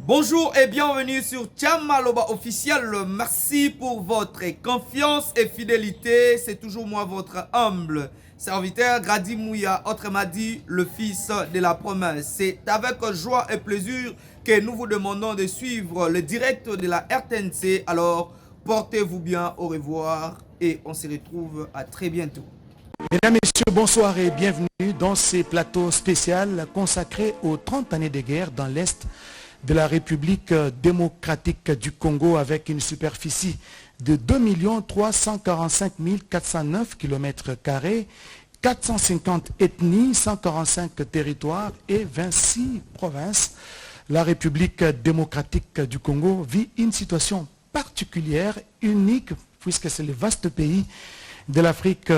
Bonjour et bienvenue sur Tchamaloba officiel. Merci pour votre confiance et fidélité. C'est toujours moi, votre humble serviteur Grady Mouya, autrement dit le fils de la promesse. C'est avec joie et plaisir que nous vous demandons de suivre le direct de la RTNC. Alors, portez-vous bien, au revoir et on se retrouve à très bientôt. Mesdames, Messieurs, bonsoir et bienvenue dans ces plateaux spéciaux consacrés aux 30 années de guerre dans l'Est de la République démocratique du Congo avec une superficie de 2 345 409 km², 450 ethnies, 145 territoires et 26 provinces. La République démocratique du Congo vit une situation particulière, unique, puisque c'est le vaste pays de l'Afrique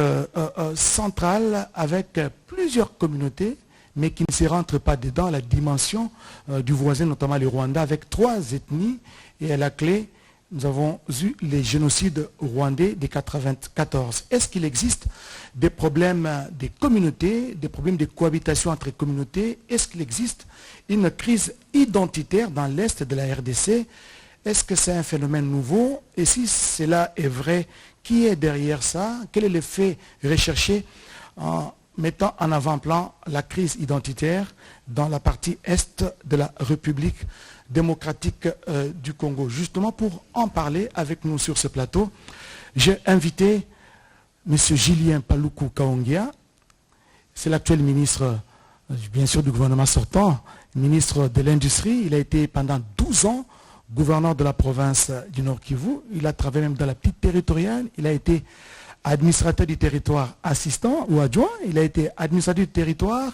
centrale avec plusieurs communautés, mais qui ne se rentrent pas dedans la dimension du voisin, notamment le Rwanda, avec 3 ethnies. Et à la clé, nous avons eu les génocides rwandais de 1994. Est-ce qu'il existe des problèmes des communautés, des problèmes de cohabitation entre communautés? Est-ce qu'il existe une crise identitaire dans l'Est de la RDC? Est-ce que c'est un phénomène nouveau? Et si cela est vrai, qui est derrière ça? Quel est l'effet recherché en mettant en avant-plan la crise identitaire dans la partie Est de la République démocratique du Congo? Justement, pour en parler avec nous sur ce plateau, j'ai invité M. Julien Paluku Kaongia. C'est l'actuel ministre, bien sûr, du gouvernement sortant, ministre de l'Industrie. Il a été pendant 12 ans gouverneur de la province du Nord Kivu. Il a travaillé même dans la petite territoriale. Il a été administrateur du territoire assistant ou adjoint. Il a été administrateur du territoire.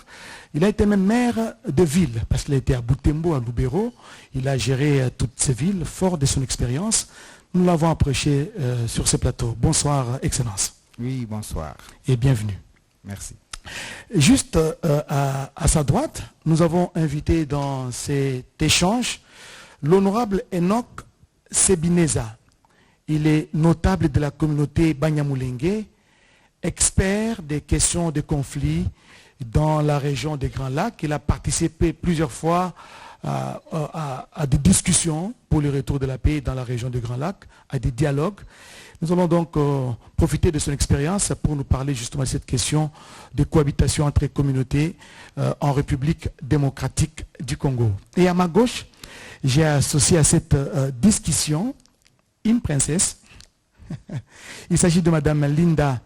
Il a été même maire de ville parce qu'il a été à Butembo, à Lubero. Il a géré toutes ces villes, fort de son expérience. Nous l'avons approché sur ce plateau. Bonsoir, Excellence. Oui, bonsoir. Et bienvenue. Merci. Juste à sa droite, nous avons invité dans cet échange l'honorable Enoch Sebineza. Il est notable de la communauté Banyamulenge, expert des questions de conflits dans la région des Grands Lacs. Il a participé plusieurs fois à des discussions pour le retour de la paix dans la région des Grands Lacs, à des dialogues. Nous allons donc profiter de son expérience pour nous parler justement de cette question de cohabitation entre communautés en République démocratique du Congo. Et à ma gauche, j'ai associé à cette discussion une princesse. Il s'agit de Madame Linda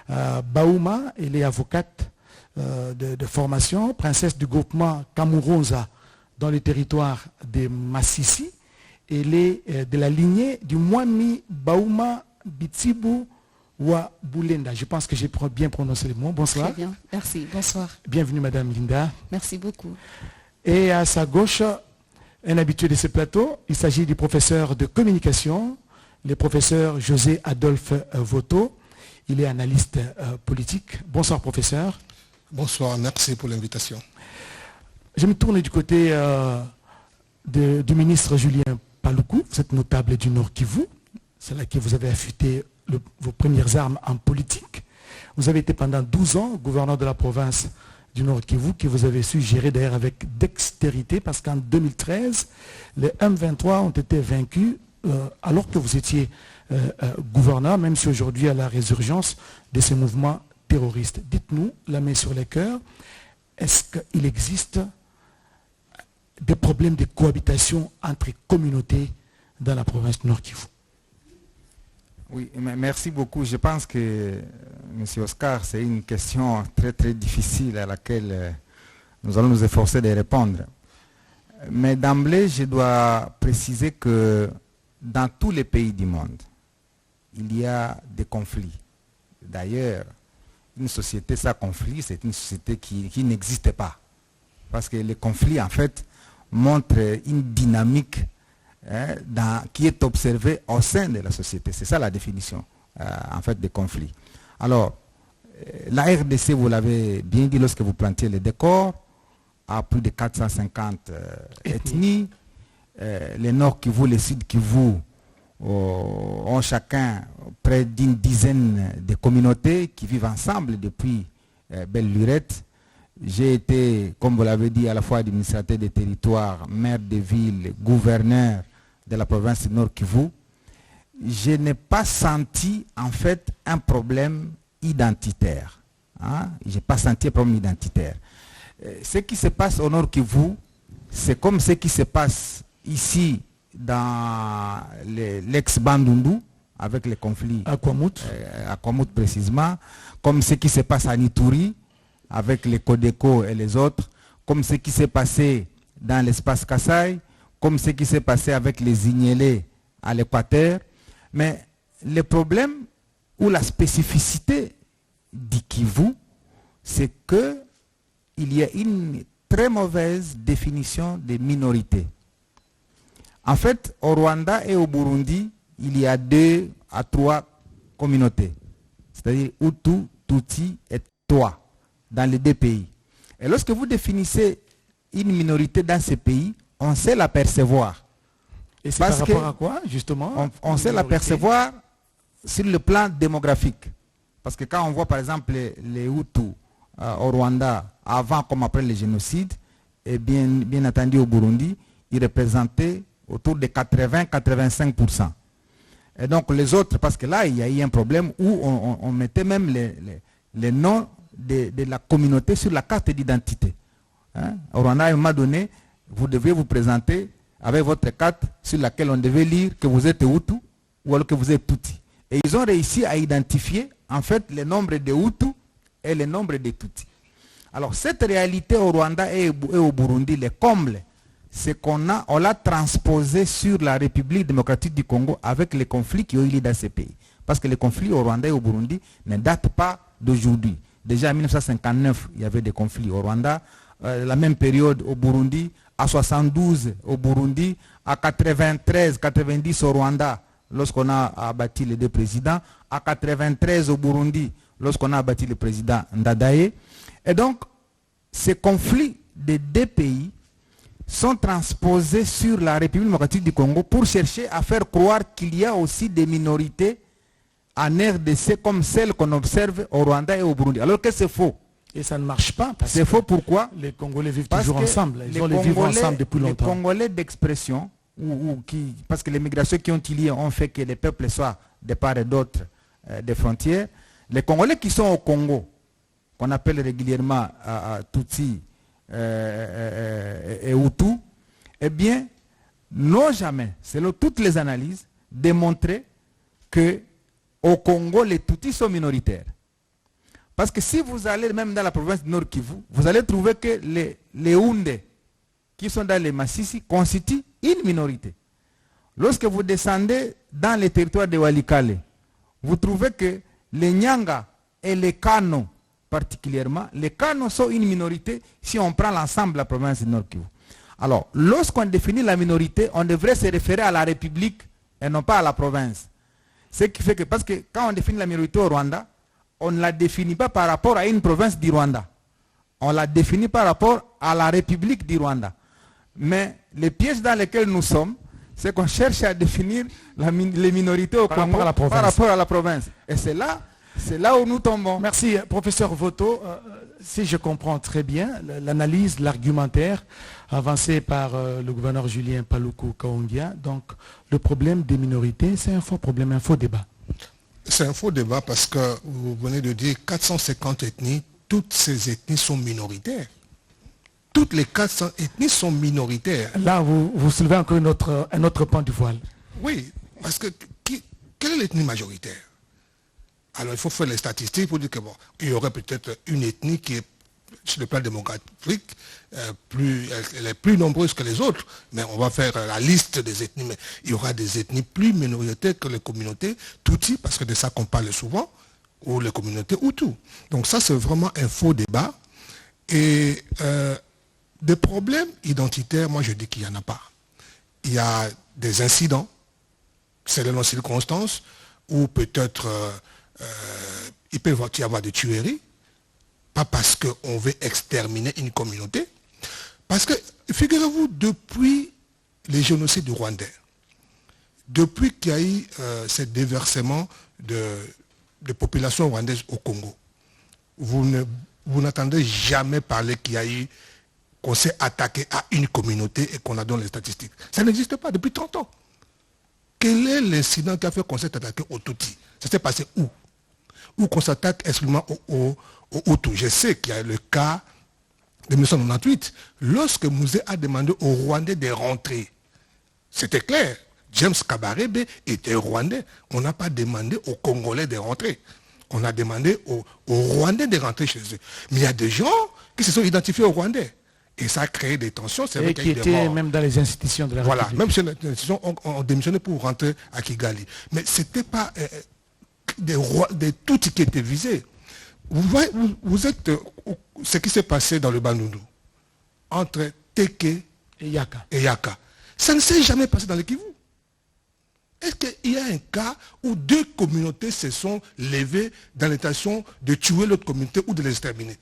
Bauma. Elle est avocate de formation, princesse du groupement Kamuronza dans le territoire de Massissi. Elle est de la lignée du Mwami Bauma Bitsibu Wa Boulenda. Je pense que j'ai bien prononcé le mot. Bonsoir. Très bien, merci. Bonsoir. Bienvenue Madame Linda. Merci beaucoup. Et à sa gauche, un habitué de ce plateau, il s'agit du professeur de communication, le professeur José Adolphe Voto. Il est analyste politique. Bonsoir professeur. Bonsoir, merci pour l'invitation. Je me tourne du côté du ministre Julien Paluku. Vous êtes notable du Nord Kivu. C'est là que vous avez affûté vos premières armes en politique. Vous avez été pendant 12 ans gouverneur de la province du Nord Kivu, que vous avez su gérer d'ailleurs avec dextérité, parce qu'en 2013, les M23 ont été vaincus alors que vous étiez gouverneur, même si aujourd'hui il y a la résurgence de ces mouvements terroristes. Dites-nous, la main sur les cœurs, est-ce qu'il existe des problèmes de cohabitation entre communautés dans la province du Nord Kivu? Oui, merci beaucoup. Je pense que, M. Oscar, c'est une question très très difficile à laquelle nous allons nous efforcer de répondre. Mais d'emblée, je dois préciser que dans tous les pays du monde, il y a des conflits. D'ailleurs, une société sans conflit, c'est une société qui n'existe pas. Parce que les conflits, en fait, montrent une dynamique qui est observé au sein de la société. C'est ça la définition en fait des conflits. Alors, la RDC, vous l'avez bien dit lorsque vous plantiez le décor, a plus de 450 ethnies. Les Nord Kivu, les Sud Kivu ont chacun près d'une dizaine de communautés qui vivent ensemble depuis belle lurette. J'ai été, comme vous l'avez dit, à la fois administrateur des territoires, maire de ville, gouverneur de la province du Nord Kivu. Je n'ai pas senti en fait un problème identitaire. Hein? Je n'ai pas senti un problème identitaire. Ce qui se passe au Nord Kivu, c'est comme ce qui se passe ici dans l'ex-Bandundu, avec les conflits à Kwamut, précisément, comme ce qui se passe à Nituri, avec les Codeco et les autres, comme ce qui s'est passé dans l'espace Kassai, comme ce qui s'est passé avec les Ignélés à l'Équateur. Mais le problème ou la spécificité du Kivu, c'est qu'il y a une très mauvaise définition des minorités. En fait, au Rwanda et au Burundi, il y a 2 à 3 communautés, c'est-à-dire Hutu, Tutsi et Twa, dans les 2 pays. Et lorsque vous définissez une minorité dans ces pays, on sait l'apercevoir. Et c'est par rapport à quoi, justement? On sait l'apercevoir sur le plan démographique. Parce que quand on voit par exemple les Hutus au Rwanda, avant comme après le génocide, et bien entendu au Burundi, ils représentaient autour de 80-85%. Et donc les autres, parce que là, il y a eu un problème où on mettait même les noms de la communauté sur la carte d'identité. Hein? Au Rwanda, à un moment donné, vous devez vous présenter avec votre carte sur laquelle on devait lire que vous êtes Hutu ou alors que vous êtes Tutsi. Et ils ont réussi à identifier en fait le nombre de Hutu et le nombre de Tutsi. Alors cette réalité au Rwanda et au Burundi, les combles, c'est on l'a transposé sur la République démocratique du Congo avec les conflits qui ont eu lieu dans ces pays. Parce que les conflits au Rwanda et au Burundi ne datent pas d'aujourd'hui. Déjà en 1959, il y avait des conflits au Rwanda. La même période au Burundi, à 72 au Burundi, à 93, 90 au Rwanda, lorsqu'on a abattu les 2 présidents, à 93 au Burundi, lorsqu'on a abattu le président Ndadaye. Et donc, ces conflits des 2 pays sont transposés sur la République démocratique du Congo pour chercher à faire croire qu'il y a aussi des minorités en RDC comme celles qu'on observe au Rwanda et au Burundi. Alors que c'est faux. Et ça ne marche pas. C'est faux pourquoi? Les Congolais vivent toujours ensemble. Ils ont les vivre ensemble depuis longtemps. Les Congolais d'expression, parce que les migrations qui ont eu lieu ont fait que les peuples soient de part et d'autre des frontières. Les Congolais qui sont au Congo, qu'on appelle régulièrement Tutsi et Hutu, eh bien, n'ont jamais, selon toutes les analyses, démontré que au Congo, les Tutsis sont minoritaires. Parce que si vous allez même dans la province du Nord Kivu, vous allez trouver que les Houndé, qui sont dans les Massissi, constituent une minorité. Lorsque vous descendez dans les territoires de Walikale, vous trouvez que les Nyanga et les Kano, particulièrement, les Kano sont une minorité si on prend l'ensemble de la province du Nord Kivu. Alors, lorsqu'on définit la minorité, on devrait se référer à la République et non pas à la province. Ce qui fait que, parce que quand on définit la minorité au Rwanda, on ne la définit pas par rapport à une province du Rwanda. On la définit par rapport à la République du Rwanda. Mais les pièges dans lesquels nous sommes, c'est qu'on cherche à définir les minorités au Congo par rapport à la province. Et c'est là où nous tombons. Merci, professeur Voto. Si je comprends très bien l'analyse, l'argumentaire avancé par le gouverneur Julien Paluku Kaongia, donc le problème des minorités, c'est un faux problème, un faux débat. C'est un faux débat parce que vous venez de dire 450 ethnies, toutes ces ethnies sont minoritaires. Toutes les 400 ethnies sont minoritaires. Là, vous soulevez encore un autre pan du voile. Oui, parce que quelle est l'ethnie majoritaire? Alors il faut faire les statistiques pour dire que bon, il y aurait peut-être une ethnie qui est sur le plan démographique, elle est plus nombreuse que les autres, mais on va faire la liste des ethnies, mais il y aura des ethnies plus minoritaires que les communautés Tutsi, parce que de ça qu'on parle souvent, ou les communautés Hutu. Donc ça c'est vraiment un faux débat, et des problèmes identitaires, moi je dis qu'il n'y en a pas. Il y a des incidents, selon les circonstances, où peut-être il peut y avoir des tueries, pas parce qu'on veut exterminer une communauté, parce que, figurez-vous, depuis les génocides du Rwandais, depuis qu'il y a eu ce déversement de population rwandaise au Congo, vous vous n'entendez jamais parler qu'on s'est attaqué à une communauté et qu'on a donné les statistiques. Ça n'existe pas depuis 30 ans. Quel est l'incident qui a fait qu'on s'est attaqué aux Tutsis? Ça s'est passé où? Ou qu'on s'attaque exclusivement aux Hutus? Je sais qu'il y a le cas de 1998, lorsque Mouzé a demandé aux Rwandais de rentrer. C'était clair. James Kabarebe était Rwandais. On n'a pas demandé aux Congolais de rentrer. On a demandé aux Rwandais de rentrer chez eux. Mais il y a des gens qui se sont identifiés aux Rwandais. Et ça a créé des tensions. C'est vrai et qui étaient même dans les institutions de la République. République. Même si les institutions ont démissionné pour rentrer à Kigali. Mais ce n'était pas des Tutsis qui étaient visés. Vous êtes ce qui s'est passé dans le Bandundu entre Teke et Yaka. Ça ne s'est jamais passé dans le Kivu. Est-ce qu'il y a un cas où deux communautés se sont levées dans l'intention de tuer l'autre communauté ou de les exterminer?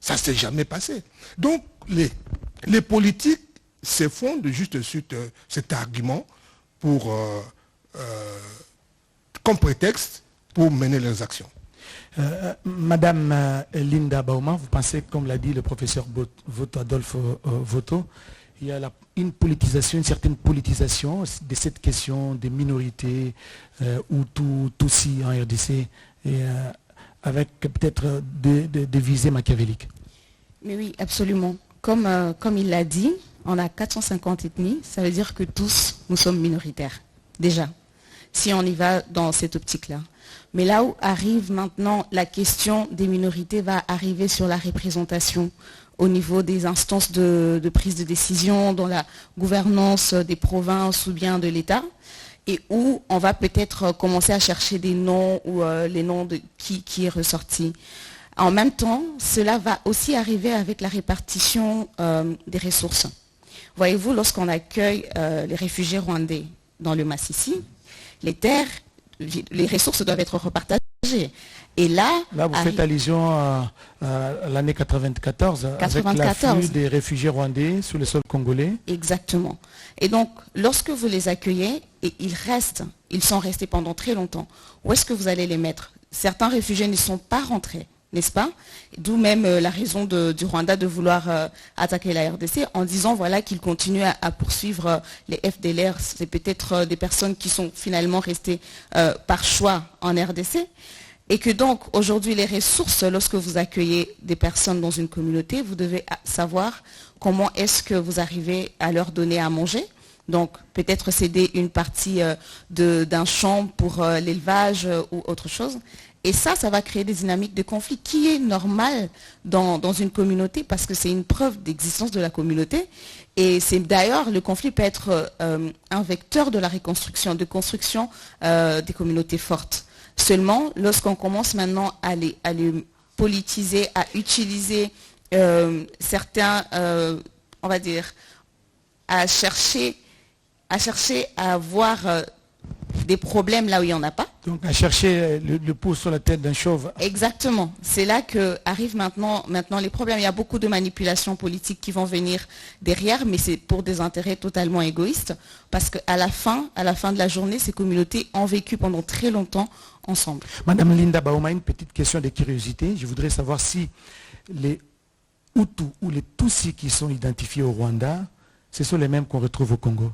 Ça ne s'est jamais passé. Donc, les politiques se fondent juste sur cet argument comme prétexte pour mener leurs actions. Madame Linda Bauma, vous pensez, comme l'a dit le professeur Adolphe Voto, il y a une certaine politisation de cette question des minorités Hutus, Tutsis en RDC, avec peut-être des visées machiavéliques. Mais oui, absolument. Comme il l'a dit, on a 450 ethnies, ça veut dire que tous, nous sommes minoritaires, déjà, si on y va dans cette optique-là. Mais là où arrive maintenant la question des minorités va arriver sur la représentation au niveau des instances de prise de décision, dans la gouvernance des provinces ou bien de l'État, et où on va peut-être commencer à chercher des noms ou les noms de qui est ressorti. En même temps, cela va aussi arriver avec la répartition des ressources. Voyez-vous, lorsqu'on accueille les réfugiés rwandais dans le Massissi, les ressources doivent être repartagées. Et là vous faites allusion à l'année 94, avec l'afflux des réfugiés rwandais sous le sol congolais. Exactement. Et donc, lorsque vous les accueillez, et ils sont restés pendant très longtemps, où est-ce que vous allez les mettre? Certains réfugiés ne sont pas rentrés, n'est-ce pas? D'où même la raison du Rwanda de vouloir attaquer la RDC en disant voilà qu'ils continuent à poursuivre les FDLR. C'est peut-être des personnes qui sont finalement restées par choix en RDC. Et que donc aujourd'hui les ressources, lorsque vous accueillez des personnes dans une communauté, vous devez savoir comment est-ce que vous arrivez à leur donner à manger. Donc peut-être céder une partie d'un champ pour l'élevage ou autre chose. Et ça va créer des dynamiques de conflit qui est normal dans une communauté parce que c'est une preuve d'existence de la communauté. Et c'est d'ailleurs, le conflit peut être un vecteur de la reconstruction, de construction des communautés fortes. Seulement, lorsqu'on commence maintenant à les politiser, à utiliser certains, on va dire, à chercher à avoir des problèmes là où il n'y en a pas. Donc à chercher le pouce sur la tête d'un chauve. Exactement. C'est là qu'arrivent maintenant les problèmes. Il y a beaucoup de manipulations politiques qui vont venir derrière, mais c'est pour des intérêts totalement égoïstes. Parce qu'à la fin de la journée, ces communautés ont vécu pendant très longtemps ensemble. Madame Linda Bauma, une petite question de curiosité. Je voudrais savoir si les Hutus ou les Tutsis qui sont identifiés au Rwanda, ce sont les mêmes qu'on retrouve au Congo.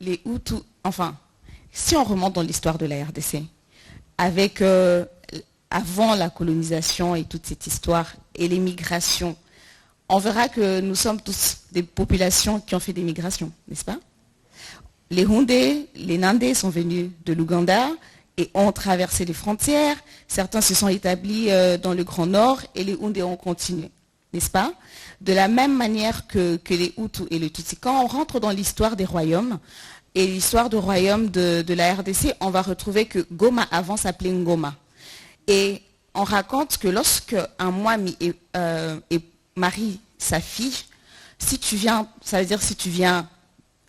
Les Hutus, enfin, si on remonte dans l'histoire de la RDC, avec avant la colonisation et toute cette histoire et les migrations, on verra que nous sommes tous des populations qui ont fait des migrations, n'est-ce pas? Les Hundés, les Nandés sont venus de l'Ouganda et ont traversé les frontières. Certains se sont établis dans le Grand Nord et les Hundés ont continué, n'est-ce pas? De la même manière que les Hutus et les Tutsis. Quand on rentre dans l'histoire des royaumes, et l'histoire du royaume de la RDC, on va retrouver que Goma avant s'appelait Ngoma. Et on raconte que lorsque un Mwami marie sa fille, si tu viens, ça veut dire si tu viens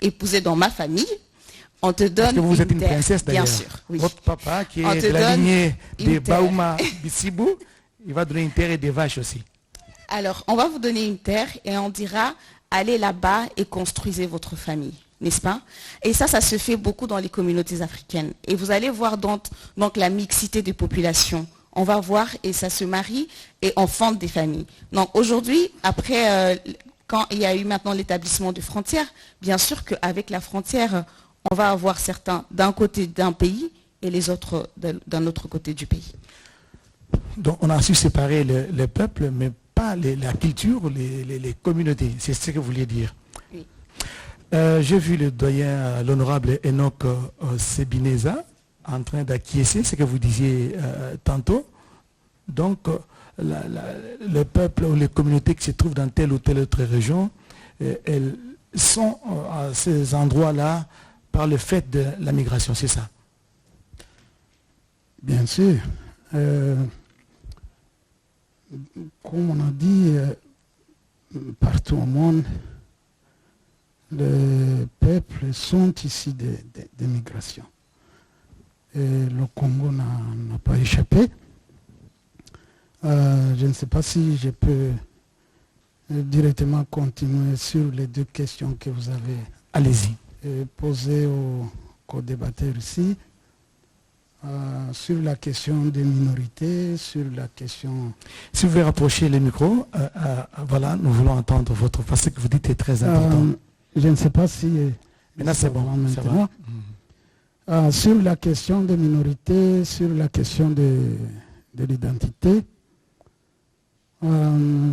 épouser dans ma famille, on te donne Parce que vous êtes une princesse d'ailleurs. Bien sûr, oui. Votre papa qui est de la lignée des Bauma Bissibou, il va donner une terre et des vaches aussi. Alors, on va vous donner une terre et on dira, allez là-bas et construisez votre famille. N'est-ce pas? Et ça se fait beaucoup dans les communautés africaines. Et vous allez voir donc la mixité des populations on va voir et ça se marie et on fonde des familles. Donc aujourd'hui, après, quand il y a eu maintenant l'établissement de frontières, bien sûr qu'avec la frontière, on va avoir certains d'un côté d'un pays et les autres d'un autre côté du pays. Donc on a su séparer le peuple, mais pas la culture, les communautés. C'est ce que vous vouliez dire. Oui. J'ai vu le doyen, l'honorable Enoch Sebineza, en train d'acquiescer ce que vous disiez tantôt. Donc le peuple ou les communautés qui se trouvent dans telle ou telle autre région, elles sont à ces endroits-là par le fait de la migration, c'est ça? Bien sûr. Comme on a dit, partout au monde, les peuples sont issus des migrations. Et le Congo n'a pas échappé. Je ne sais pas si je peux directement continuer sur les deux questions que vous avez Allez-y. Posées aux co-débatteurs ici. Sur la question des minorités, sur la question... Si vous voulez rapprocher le micro, voilà, nous voulons entendre votre... Parce que vous dites est très important. Je ne sais pas si... Maintenant c'est bon, maintenant. Sur la question des minorités, sur la question de l'identité,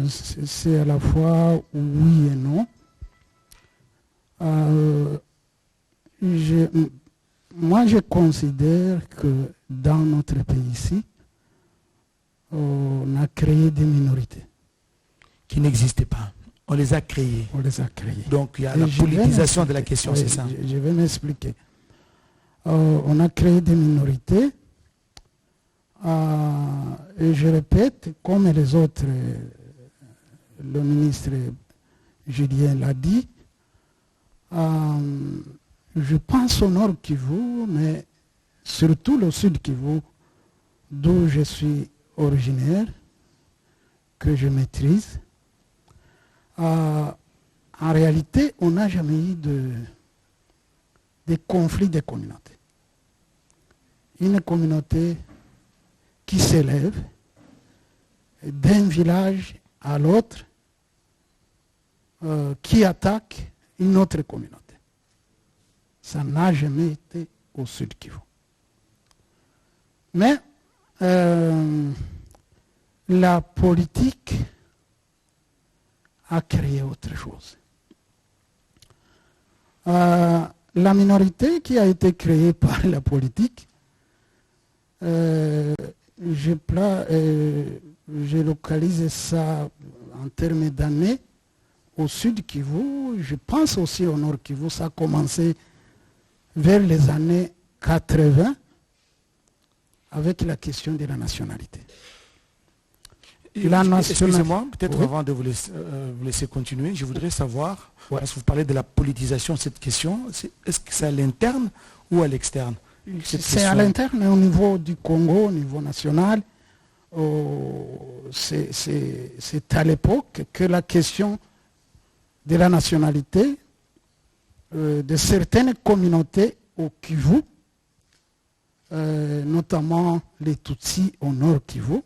c'est à la fois oui et non. Moi, je considère que dans notre pays ici, on a créé des minorités. Qui n'existaient pas. On les a créées. On les a créées. Donc il y a la politisation de la question, c'est ça? Je vais m'expliquer. On a créé des minorités. Et je répète, comme les autres, le ministre Julien l'a dit, je pense au Nord Kivu, mais surtout le Sud Kivu, d'où je suis originaire, que je maîtrise. En réalité, on n'a jamais eu de conflit des communautés. Une communauté qui s'élève d'un village à l'autre, qui attaque une autre communauté. Ça n'a jamais été au Sud Kivu. Mais la politique a créé autre chose. La minorité qui a été créée par la politique, je localise ça en termes d'années au Sud Kivu, je pense aussi au Nord Kivu, ça a commencé vers les années 80 avec la question de la nationalité. Excusez-moi, peut-être oui. Avant de vous laisser continuer, je voudrais savoir, parce que vous parlez de la politisation de cette question, est-ce que c'est à l'interne ou à l'externe? C'est à l'interne, au niveau du Congo, au niveau national. C'est à l'époque que la question de la nationalité de certaines communautés au Kivu, notamment les Tutsis au Nord Kivu,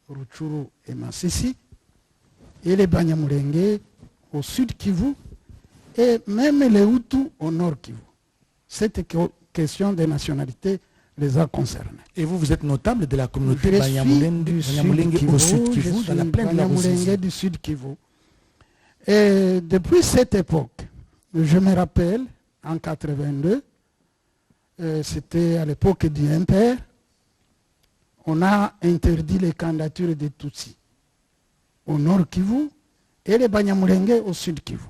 Rutshuru et Masisi, et les Banyamulenge au Sud Kivu, et même les Hutus au Nord Kivu. Cette question de nationalité les a concernés. Et vous êtes notable de la communauté Banyamulenge au Sud Kivu, dans la plaine de la Ruzizi. Du Sud Kivu. Et depuis cette époque, je me rappelle, en 82, c'était à l'époque du MPR, on a interdit les candidatures des Tutsis au Nord Kivu et les Banyamulenge au Sud Kivu,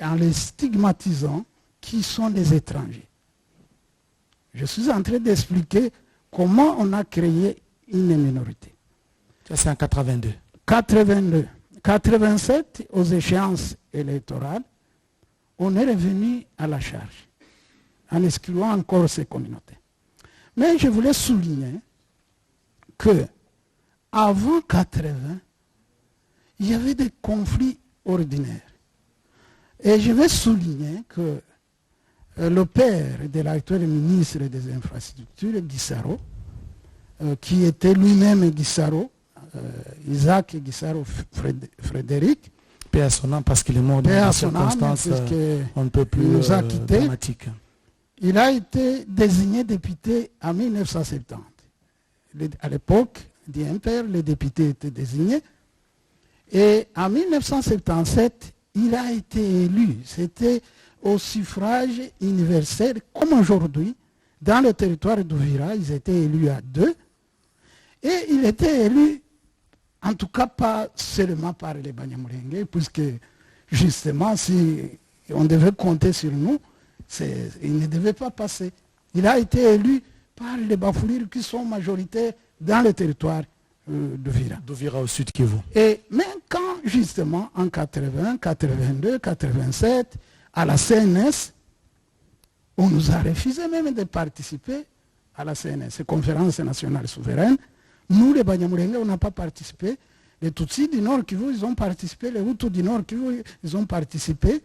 en les stigmatisant qui sont des étrangers. Je suis en train d'expliquer comment on a créé une minorité. Ça, c'est en 82. 82. 87, aux échéances électorales, on est revenu à la charge, en excluant encore ces communautés. Mais je voulais souligner que avant 80, il y avait des conflits ordinaires. Et je vais souligner que le père de l'actuel ministre des Infrastructures, Guissaro, qui était lui-même Guissaro, Isaac Guissaro Frédéric. Paix à son âme, parce qu'il est mort dans des circonstances un peu plus dramatiques. Il a été désigné député en 1970. À l'époque d'IMPR, les députés étaient désignés. Et en 1977, il a été élu. C'était au suffrage universel, comme aujourd'hui. Dans le territoire d'Ouvira, ils étaient élus à 2. Et il était élu, en tout cas pas seulement par les Banyamulenge, puisque justement, si on devait compter sur nous, il ne devait pas passer. Il a été élu par les Bafoulirs qui sont majoritaires dans le territoire d'Ouvira. D'Ouvira au sud Kivu. Et même quand, justement, en 80, 82, 87, à la CNS, on nous a refusé même de participer à la CNS, Conférence nationale souveraine. Nous, les Banyamulenge, on n'a pas participé. Les Tutsis du Nord Kivu, ils ont participé. Les Hutus du Nord Kivu, ils ont participé.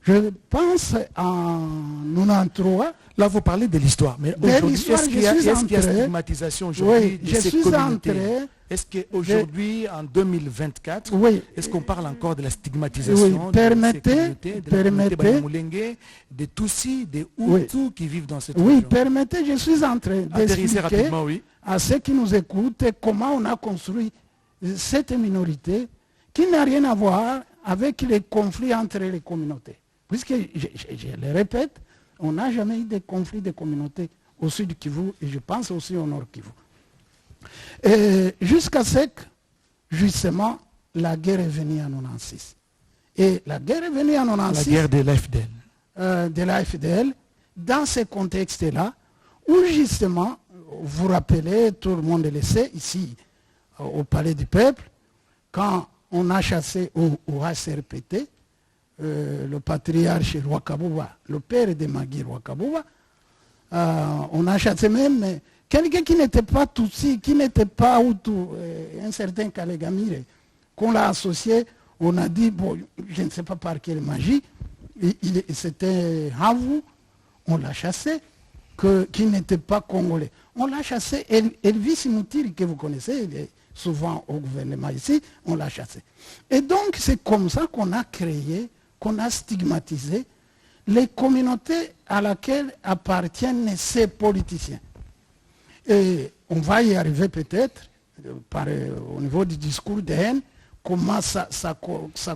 Je pense en 93. Là, vous parlez de l'histoire. Mais aujourd'hui, est-ce qu'il y a stigmatisation aujourd'hui de ces communautés? Est-ce qu'aujourd'hui, en 2024, est-ce qu'on parle encore de la stigmatisation de ces communautés, de la communauté Banyamulenge, des Tutsis, des Hutus qui vivent dans cette région? Oui, permettez, je suis en train d'expliquer à ceux qui nous écoutent comment on a construit cette minorité qui n'a rien à voir avec les conflits entre les communautés. Puisque, je le répète, on n'a jamais eu de conflit de communautés au sud Kivu et je pense aussi au nord Kivu. Jusqu'à ce que, justement, la guerre est venue en 96. Et la guerre est venue en 96. La guerre de l'AFDL. De l'AFDL, dans ce contexte-là, où justement, vous rappelez, tout le monde le sait, ici, au Palais du Peuple, quand on a chassé au HCRPT, le patriarche Rwakabouba, le père de Magui Rwakabouba, on a chassé même quelqu'un qui n'était pas Tutsi, qui n'était pas Hutu, un certain Kalegamire, qu'on l'a associé, on a dit, bon, je ne sais pas par quelle magie, c'était Havu, on l'a chassé, qui n'était pas congolais. On l'a chassé, Elvis Moutiri, que vous connaissez, il est souvent au gouvernement ici, on l'a chassé. Et donc, c'est comme ça qu'on a créé, qu'on a stigmatisé les communautés à laquelle appartiennent ces politiciens. Et on va y arriver peut-être, au niveau du discours de haine, comment ça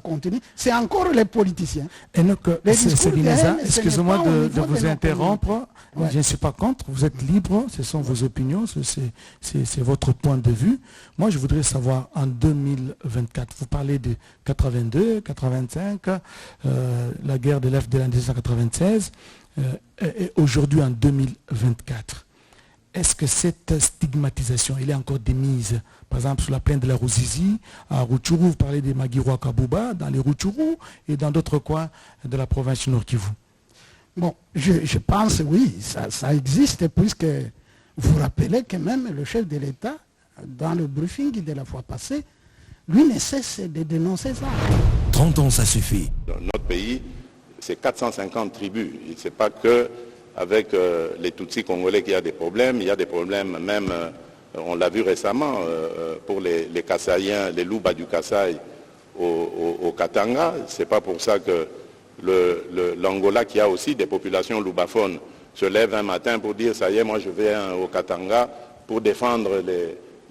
continue. C'est encore les politiciens. Et donc, excusez-moi de vous interrompre. Ouais. Je ne suis pas contre, vous êtes libre, ce sont vos opinions, c'est votre point de vue. Moi, je voudrais savoir, en 2024, vous parlez de 82, 85, la guerre de l'AFDL en 1996, et aujourd'hui en 2024. Est-ce que cette stigmatisation, elle est encore démise? Par exemple, sur la plaine de la Ruzizi, à Rutshuru, vous parlez des Magui Rwakabouba, dans les Rutshuru et dans d'autres coins de la province du Nord Kivu. Bon, je pense, oui, ça existe, puisque vous rappelez que même le chef de l'État, dans le briefing de la fois passée, lui ne cesse de dénoncer ça. 30 ans, ça suffit. Dans notre pays, c'est 450 tribus. Ce n'est pas que avec les Tutsis congolais qu'il y a des problèmes. Il y a des problèmes même, on l'a vu récemment, pour les Kassaïens, les Louba du Kasaï au Katanga. Ce n'est pas pour ça que l'Angola, qui a aussi des populations loubaphones, se lève un matin pour dire, ça y est, moi je vais au Katanga pour défendre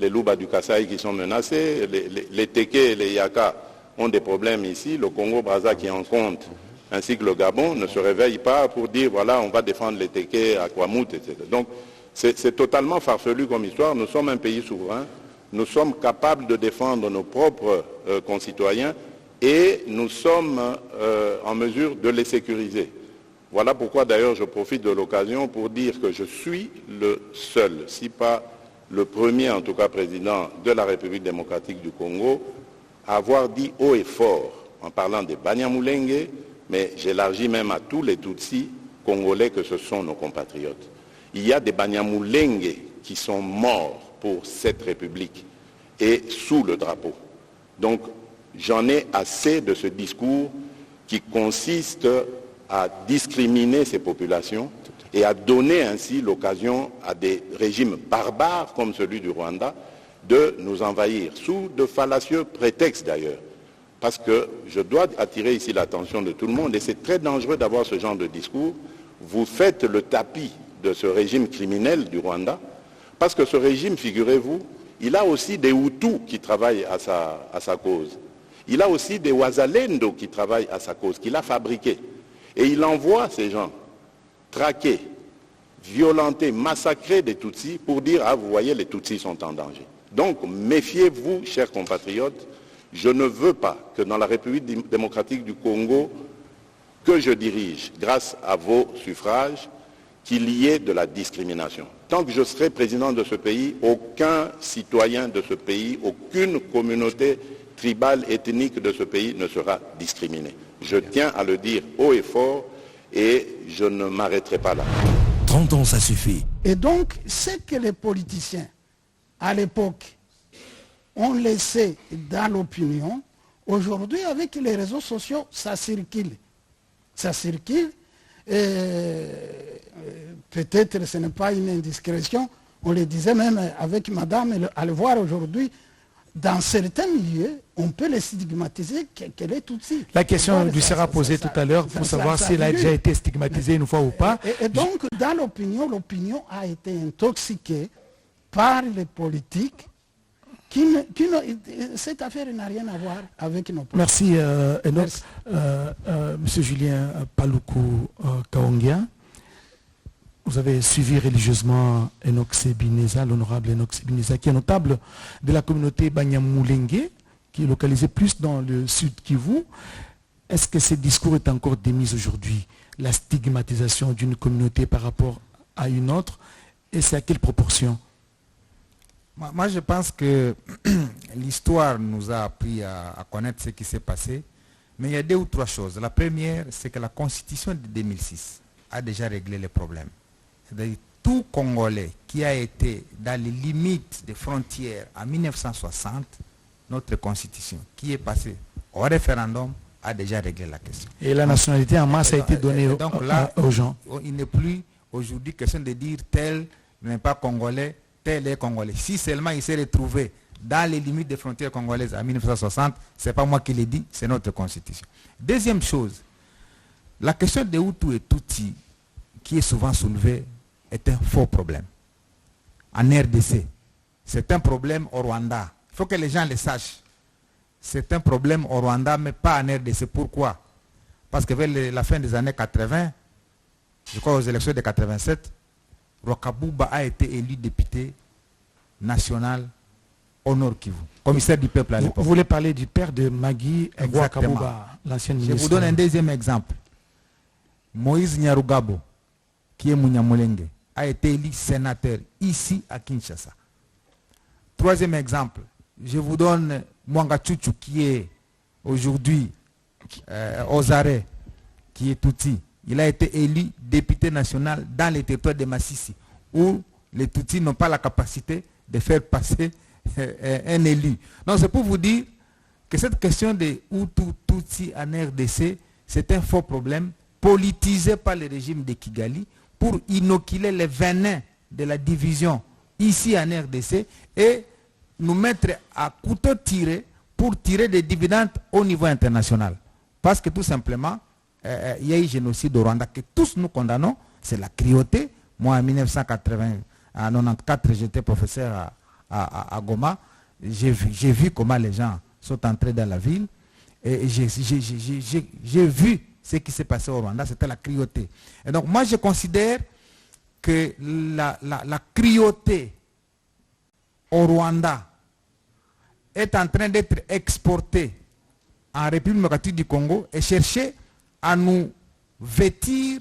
les Louba du Kasaï qui sont menacés. Les Teke et les Yaka ont des problèmes ici. Le Congo-Brazza qui en compte, ainsi que le Gabon, ne se réveille pas pour dire, voilà, on va défendre les Teke à Kwamut, etc. Donc, c'est totalement farfelu comme histoire. Nous sommes un pays souverain. Nous sommes capables de défendre nos propres concitoyens et nous sommes en mesure de les sécuriser. Voilà pourquoi, d'ailleurs, je profite de l'occasion pour dire que je suis le seul, si pas le premier, en tout cas, président de la République démocratique du Congo, à avoir dit haut et fort, en parlant des Banyamulenge, mais j'élargis même à tous les Tutsis congolais que ce sont nos compatriotes. Il y a des Banyamulenge qui sont morts pour cette République et sous le drapeau. Donc, j'en ai assez de ce discours qui consiste à discriminer ces populations et a donné ainsi l'occasion à des régimes barbares comme celui du Rwanda de nous envahir, sous de fallacieux prétextes d'ailleurs. Parce que je dois attirer ici l'attention de tout le monde, et c'est très dangereux d'avoir ce genre de discours. Vous faites le tapis de ce régime criminel du Rwanda, parce que ce régime, figurez-vous, il a aussi des Hutus qui travaillent à sa cause. Il a aussi des Wazalendo qui travaillent à sa cause, qu'il a fabriqués. Et il envoie ces gens traquer, violenter, massacrer des Tutsis pour dire « Ah, vous voyez, les Tutsis sont en danger ». Donc, méfiez-vous, chers compatriotes, je ne veux pas que dans la République démocratique du Congo, que je dirige, grâce à vos suffrages, qu'il y ait de la discrimination. Tant que je serai président de ce pays, aucun citoyen de ce pays, aucune communauté tribale, ethnique de ce pays ne sera discriminé. Je tiens à le dire haut et fort et je ne m'arrêterai pas là. 30 ans, ça suffit. Et donc, ce que les politiciens, à l'époque, ont laissé dans l'opinion, aujourd'hui, avec les réseaux sociaux, ça circule. Ça circule. Peut-être ce n'est pas une indiscrétion, on le disait même avec madame, à le voir aujourd'hui, dans certains milieux, on peut les stigmatiser qu'elle est Tutsi. La question lui sera posée tout à l'heure pour savoir si elle a déjà été stigmatisée une fois ou pas. Et donc, dans l'opinion a été intoxiquée par les politiques. Cette affaire n'a rien à voir avec nos politiques. Merci Enoch. Monsieur Julien Paluku Kaongia, vous avez suivi religieusement Enoch Sebineza, l'honorable Enoch Sebineza, qui est notable de la communauté Banyamulenge, qui est localisée plus dans le sud Kivu. Est-ce que ce discours est encore démis aujourd'hui, la stigmatisation d'une communauté par rapport à une autre, et c'est à quelle proportion? Moi, je pense que l'histoire nous a appris à connaître ce qui s'est passé, mais il y a deux ou trois choses. La première, c'est que la Constitution de 2006 a déjà réglé les problèmes. C'est-à-dire tout Congolais qui a été dans les limites des frontières en 1960, notre Constitution, qui est passée au référendum, a déjà réglé la question. Et la nationalité en masse a été donnée aux gens. Il n'est plus aujourd'hui question de dire tel n'est pas Congolais, tel est Congolais. Si seulement il s'est retrouvé dans les limites des frontières congolaises en 1960, ce n'est pas moi qui l'ai dit, c'est notre Constitution. Deuxième chose, la question de Hutu et Tutsi, qui est souvent soulevée, est un faux problème. En RDC, c'est un problème au Rwanda. Il faut que les gens le sachent. C'est un problème au Rwanda, mais pas en RDC. Pourquoi? Parce que vers la fin des années 80, je crois aux élections de 87, Rwakabouba a été élu député national au Nord Kivu, commissaire du peuple à l'époque. Vous voulez parler du père de Magui Rwakabouba, l'ancien ministre? Je vous donne un deuxième exemple. Moïse Nyarugabo, qui est Munyamulenge, a été élu sénateur ici à Kinshasa. Troisième exemple, je vous donne Mwanga Chuchu, qui est aujourd'hui aux arrêts, qui est Tutsi. Il a été élu député national dans les territoires de Massissi, où les Tutsis n'ont pas la capacité de faire passer un élu. Donc c'est pour vous dire que cette question de Hutu-Tutsi en RDC, c'est un faux problème politisé par le régime de Kigali pour inoculer les venins de la division ici en RDC et nous mettre à couteau tiré pour tirer des dividendes au niveau international. Parce que tout simplement, il y a eu génocide au Rwanda que tous nous condamnons, c'est la cruauté. Moi, en 1994, j'étais professeur à Goma. J'ai vu comment les gens sont entrés dans la ville. Et j'ai vu ce qui s'est passé au Rwanda, c'était la cruauté. Et donc, moi, je considère que la cruauté au Rwanda est en train d'être exportée en République démocratique du Congo et chercher à nous vêtir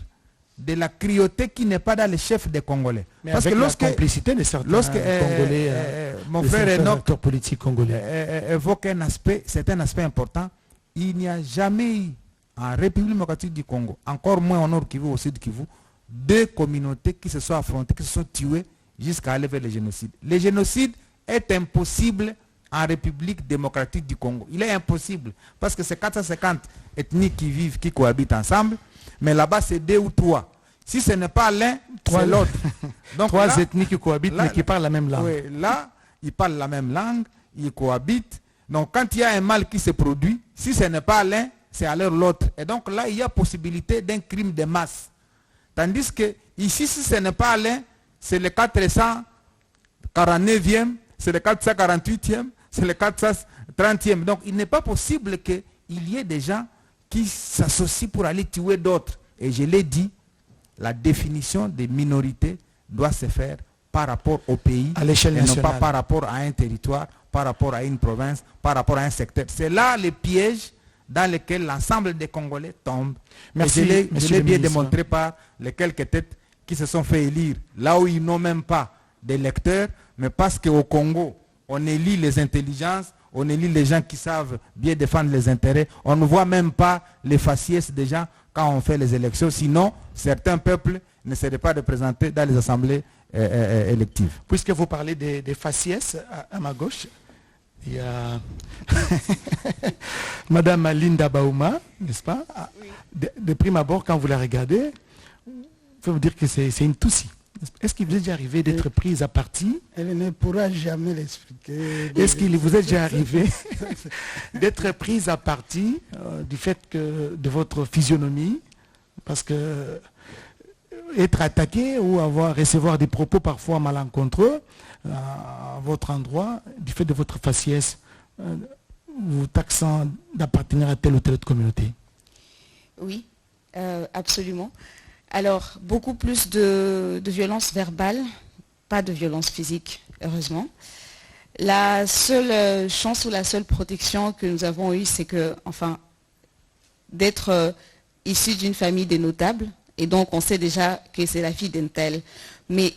de la cruauté qui n'est pas dans les chefs des Congolais. Mais parce avec que la complicité de certains Congolais, mon frère Enoch politique congolais évoque un aspect, c'est un aspect important. Il n'y a jamais eu en République démocratique du Congo, encore moins au Nord Kivu, au Sud Kivu, deux communautés qui se sont affrontées, qui se sont tuées jusqu'à aller vers le génocide. Le génocide est impossible en République démocratique du Congo. Il est impossible parce que c'est 450 ethnies qui vivent, qui cohabitent ensemble, mais là-bas c'est 2 ou 3. Si ce n'est pas l'un, c'est l'autre. Donc trois là, ethnies qui cohabitent mais qui parlent la même langue. Oui, là, ils parlent la même langue, ils cohabitent. Donc quand il y a un mal qui se produit, si ce n'est pas l'un, c'est alors l'autre. Et donc là, il y a possibilité d'un crime de masse. Tandis que ici, si ce n'est pas l'un, c'est le 449e, c'est le 448e, c'est le 430e. Donc il n'est pas possible qu'il y ait des gens qui s'associent pour aller tuer d'autres. Et je l'ai dit, la définition des minorités doit se faire par rapport au pays, à l'échelle nationale, et non pas par rapport à un territoire, par rapport à une province, par rapport à un secteur. C'est là le piège dans lequel l'ensemble des Congolais tombent. Merci, je l'ai bien démontré par les quelques têtes qui se sont fait élire, là où ils n'ont même pas d'électeurs, mais parce qu'au Congo, on élit les intelligences, on élit les gens qui savent bien défendre les intérêts. On ne voit même pas les faciès des gens quand on fait les élections. Sinon, certains peuples ne seraient pas représentés dans les assemblées électives. Puisque vous parlez des faciès, à ma gauche, il y a Madame Linda Baouma, n'est-ce pas? Oui. De prime abord, quand vous la regardez, il faut vous dire que c'est une Tutsi. Est-ce qu'il vous est déjà arrivé d'être prise à partie? Elle ne pourra jamais l'expliquer. Est-ce qu'il vous est déjà arrivé d'être prise à partie du fait que de votre physionomie? Parce que être attaqué ou recevoir des propos parfois malencontreux à votre endroit, du fait de votre faciès, vous taxant d'appartenir à telle ou telle autre communauté? Oui, absolument. Alors, beaucoup plus de violence verbale, pas de violence physique, heureusement. La seule chance ou la seule protection que nous avons eue, c'est que, enfin, d'être issu d'une famille de notables, et donc on sait déjà que c'est la fille d'un tel. Mais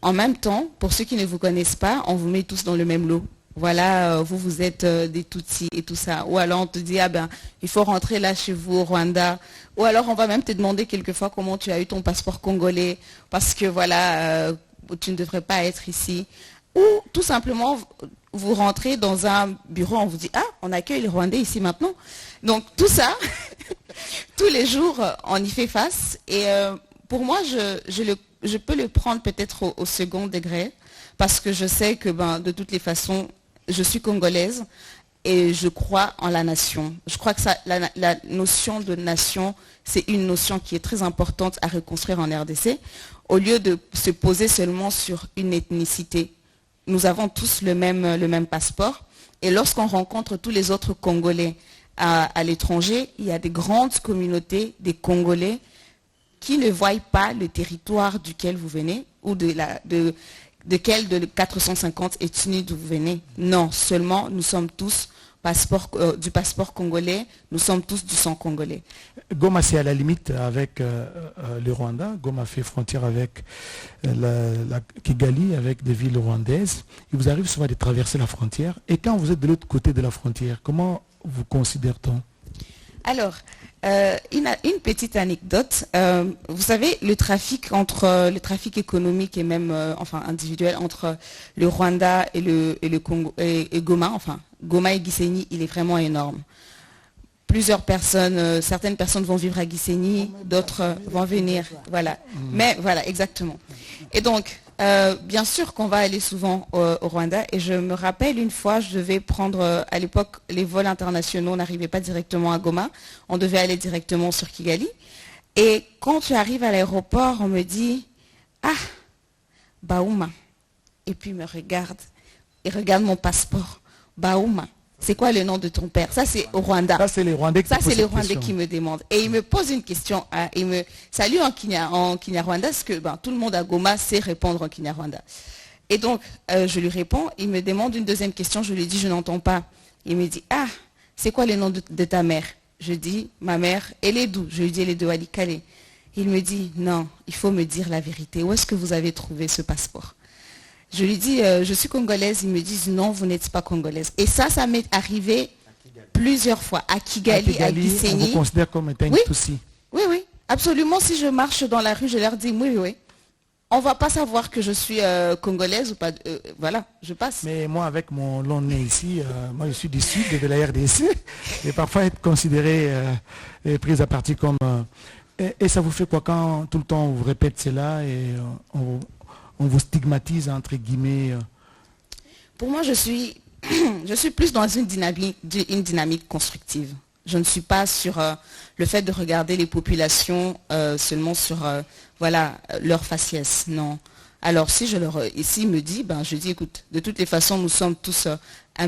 en même temps, pour ceux qui ne vous connaissent pas, on vous met tous dans le même lot. Voilà, vous êtes des Tutsis et tout ça. Ou alors on te dit, ah ben, il faut rentrer là chez vous au Rwanda. Ou alors on va même te demander quelquefois comment tu as eu ton passeport congolais, parce que voilà, tu ne devrais pas être ici. Ou tout simplement, vous rentrez dans un bureau, on vous dit, ah, on accueille les Rwandais ici maintenant. Donc tout ça, tous les jours, on y fait face. Et pour moi, je peux le prendre peut-être au second degré, parce que je sais que ben, de toutes les façons, je suis congolaise et je crois en la nation. Je crois que la notion de nation, c'est une notion qui est très importante à reconstruire en RDC, au lieu de se poser seulement sur une ethnicité. Nous avons tous le même passeport, et lorsqu'on rencontre tous les autres Congolais à l'étranger, il y a des grandes communautés des Congolais qui ne voient pas le territoire duquel vous venez, ou de 450 ethnies d'où vous venez. Non, seulement nous sommes tous du passeport congolais, nous sommes tous du sang congolais. Goma, c'est à la limite avec le Rwanda. Goma fait frontière avec la Kigali, avec des villes rwandaises. Il vous arrive souvent de traverser la frontière. Et quand vous êtes de l'autre côté de la frontière, comment vous considère-t-on? Alors, une petite anecdote. Vous savez, le trafic économique et même individuel entre le Rwanda et le Congo et Goma, enfin Goma et Gisenyi, il est vraiment énorme. Plusieurs personnes, certaines personnes vont vivre à Gisenyi, d'autres vont venir. Voilà. Mais voilà, exactement. Et donc, bien sûr qu'on va aller souvent au Rwanda, et je me rappelle une fois, je devais prendre, à l'époque, les vols internationaux n'arrivaient pas directement à Goma, on devait aller directement sur Kigali, et quand tu arrives à l'aéroport, on me dit, ah, Baouma, et puis il me regarde, et regarde mon passeport, Baouma. C'est quoi le nom de ton père? Ça, c'est au Rwanda. Ça, c'est les Rwandais qui me demandent. Et il me pose une question. Il me salue en Kinyarwanda, parce que tout le monde à Goma sait répondre en Kinyarwanda. Et donc, je lui réponds. Il me demande une deuxième question. Je lui dis, je n'entends pas. Il me dit, ah, c'est quoi le nom de ta mère? Je dis, ma mère, elle est d'où? Je lui dis, elle est de Walikale. Il me dit, non, il faut me dire la vérité. Où est-ce que vous avez trouvé ce passeport? Je lui dis, je suis congolaise. Ils me disent, non, vous n'êtes pas congolaise. Et ça m'est arrivé plusieurs fois. À Kigali, à Gisenyi. On vous considère comme étant une Tutsi. Oui, oui, absolument. Si je marche dans la rue, je leur dis, oui, oui. On ne va pas savoir que je suis congolaise ou pas. Voilà, je passe. Mais moi, avec mon long nez ici, moi je suis du sud de la RDC. Et parfois être considéré, prise à partie comme Et ça vous fait quoi quand tout le temps on vous répète cela et on vous stigmatise, entre guillemets Pour moi, je suis plus dans une dynamique constructive. Je ne suis pas sur le fait de regarder les populations seulement sur voilà, leur faciès. Non. Alors si ici me dit, je dis écoute, de toutes les façons, nous sommes tous un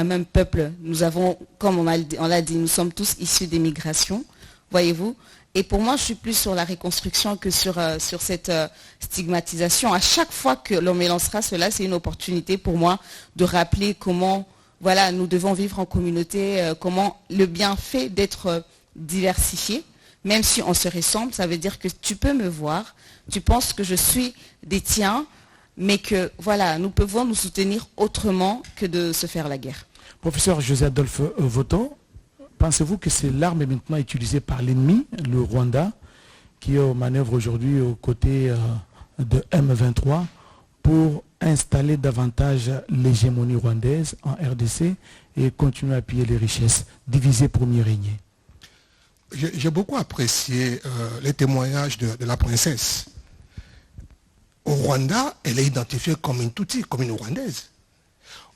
même peuple. Nous avons, comme on l'a dit, nous sommes tous issus des migrations, voyez-vous. Et pour moi, je suis plus sur la reconstruction que sur cette stigmatisation. À chaque fois que l'on me lancera cela, c'est une opportunité pour moi de rappeler comment voilà, nous devons vivre en communauté, comment le bienfait d'être diversifié, même si on se ressemble, ça veut dire que tu peux me voir, tu penses que je suis des tiens, mais que voilà, nous pouvons nous soutenir autrement que de se faire la guerre. Professeur José Adolphe Voto, pensez-vous que c'est l'arme maintenant utilisée par l'ennemi, le Rwanda, qui est aux manœuvres aujourd'hui aux côtés de M23 pour installer davantage l'hégémonie rwandaise en RDC et continuer à piller les richesses, diviser pour mieux régner? J'ai beaucoup apprécié les témoignages de la princesse. Au Rwanda, elle est identifiée comme une Tutsi, comme une Rwandaise.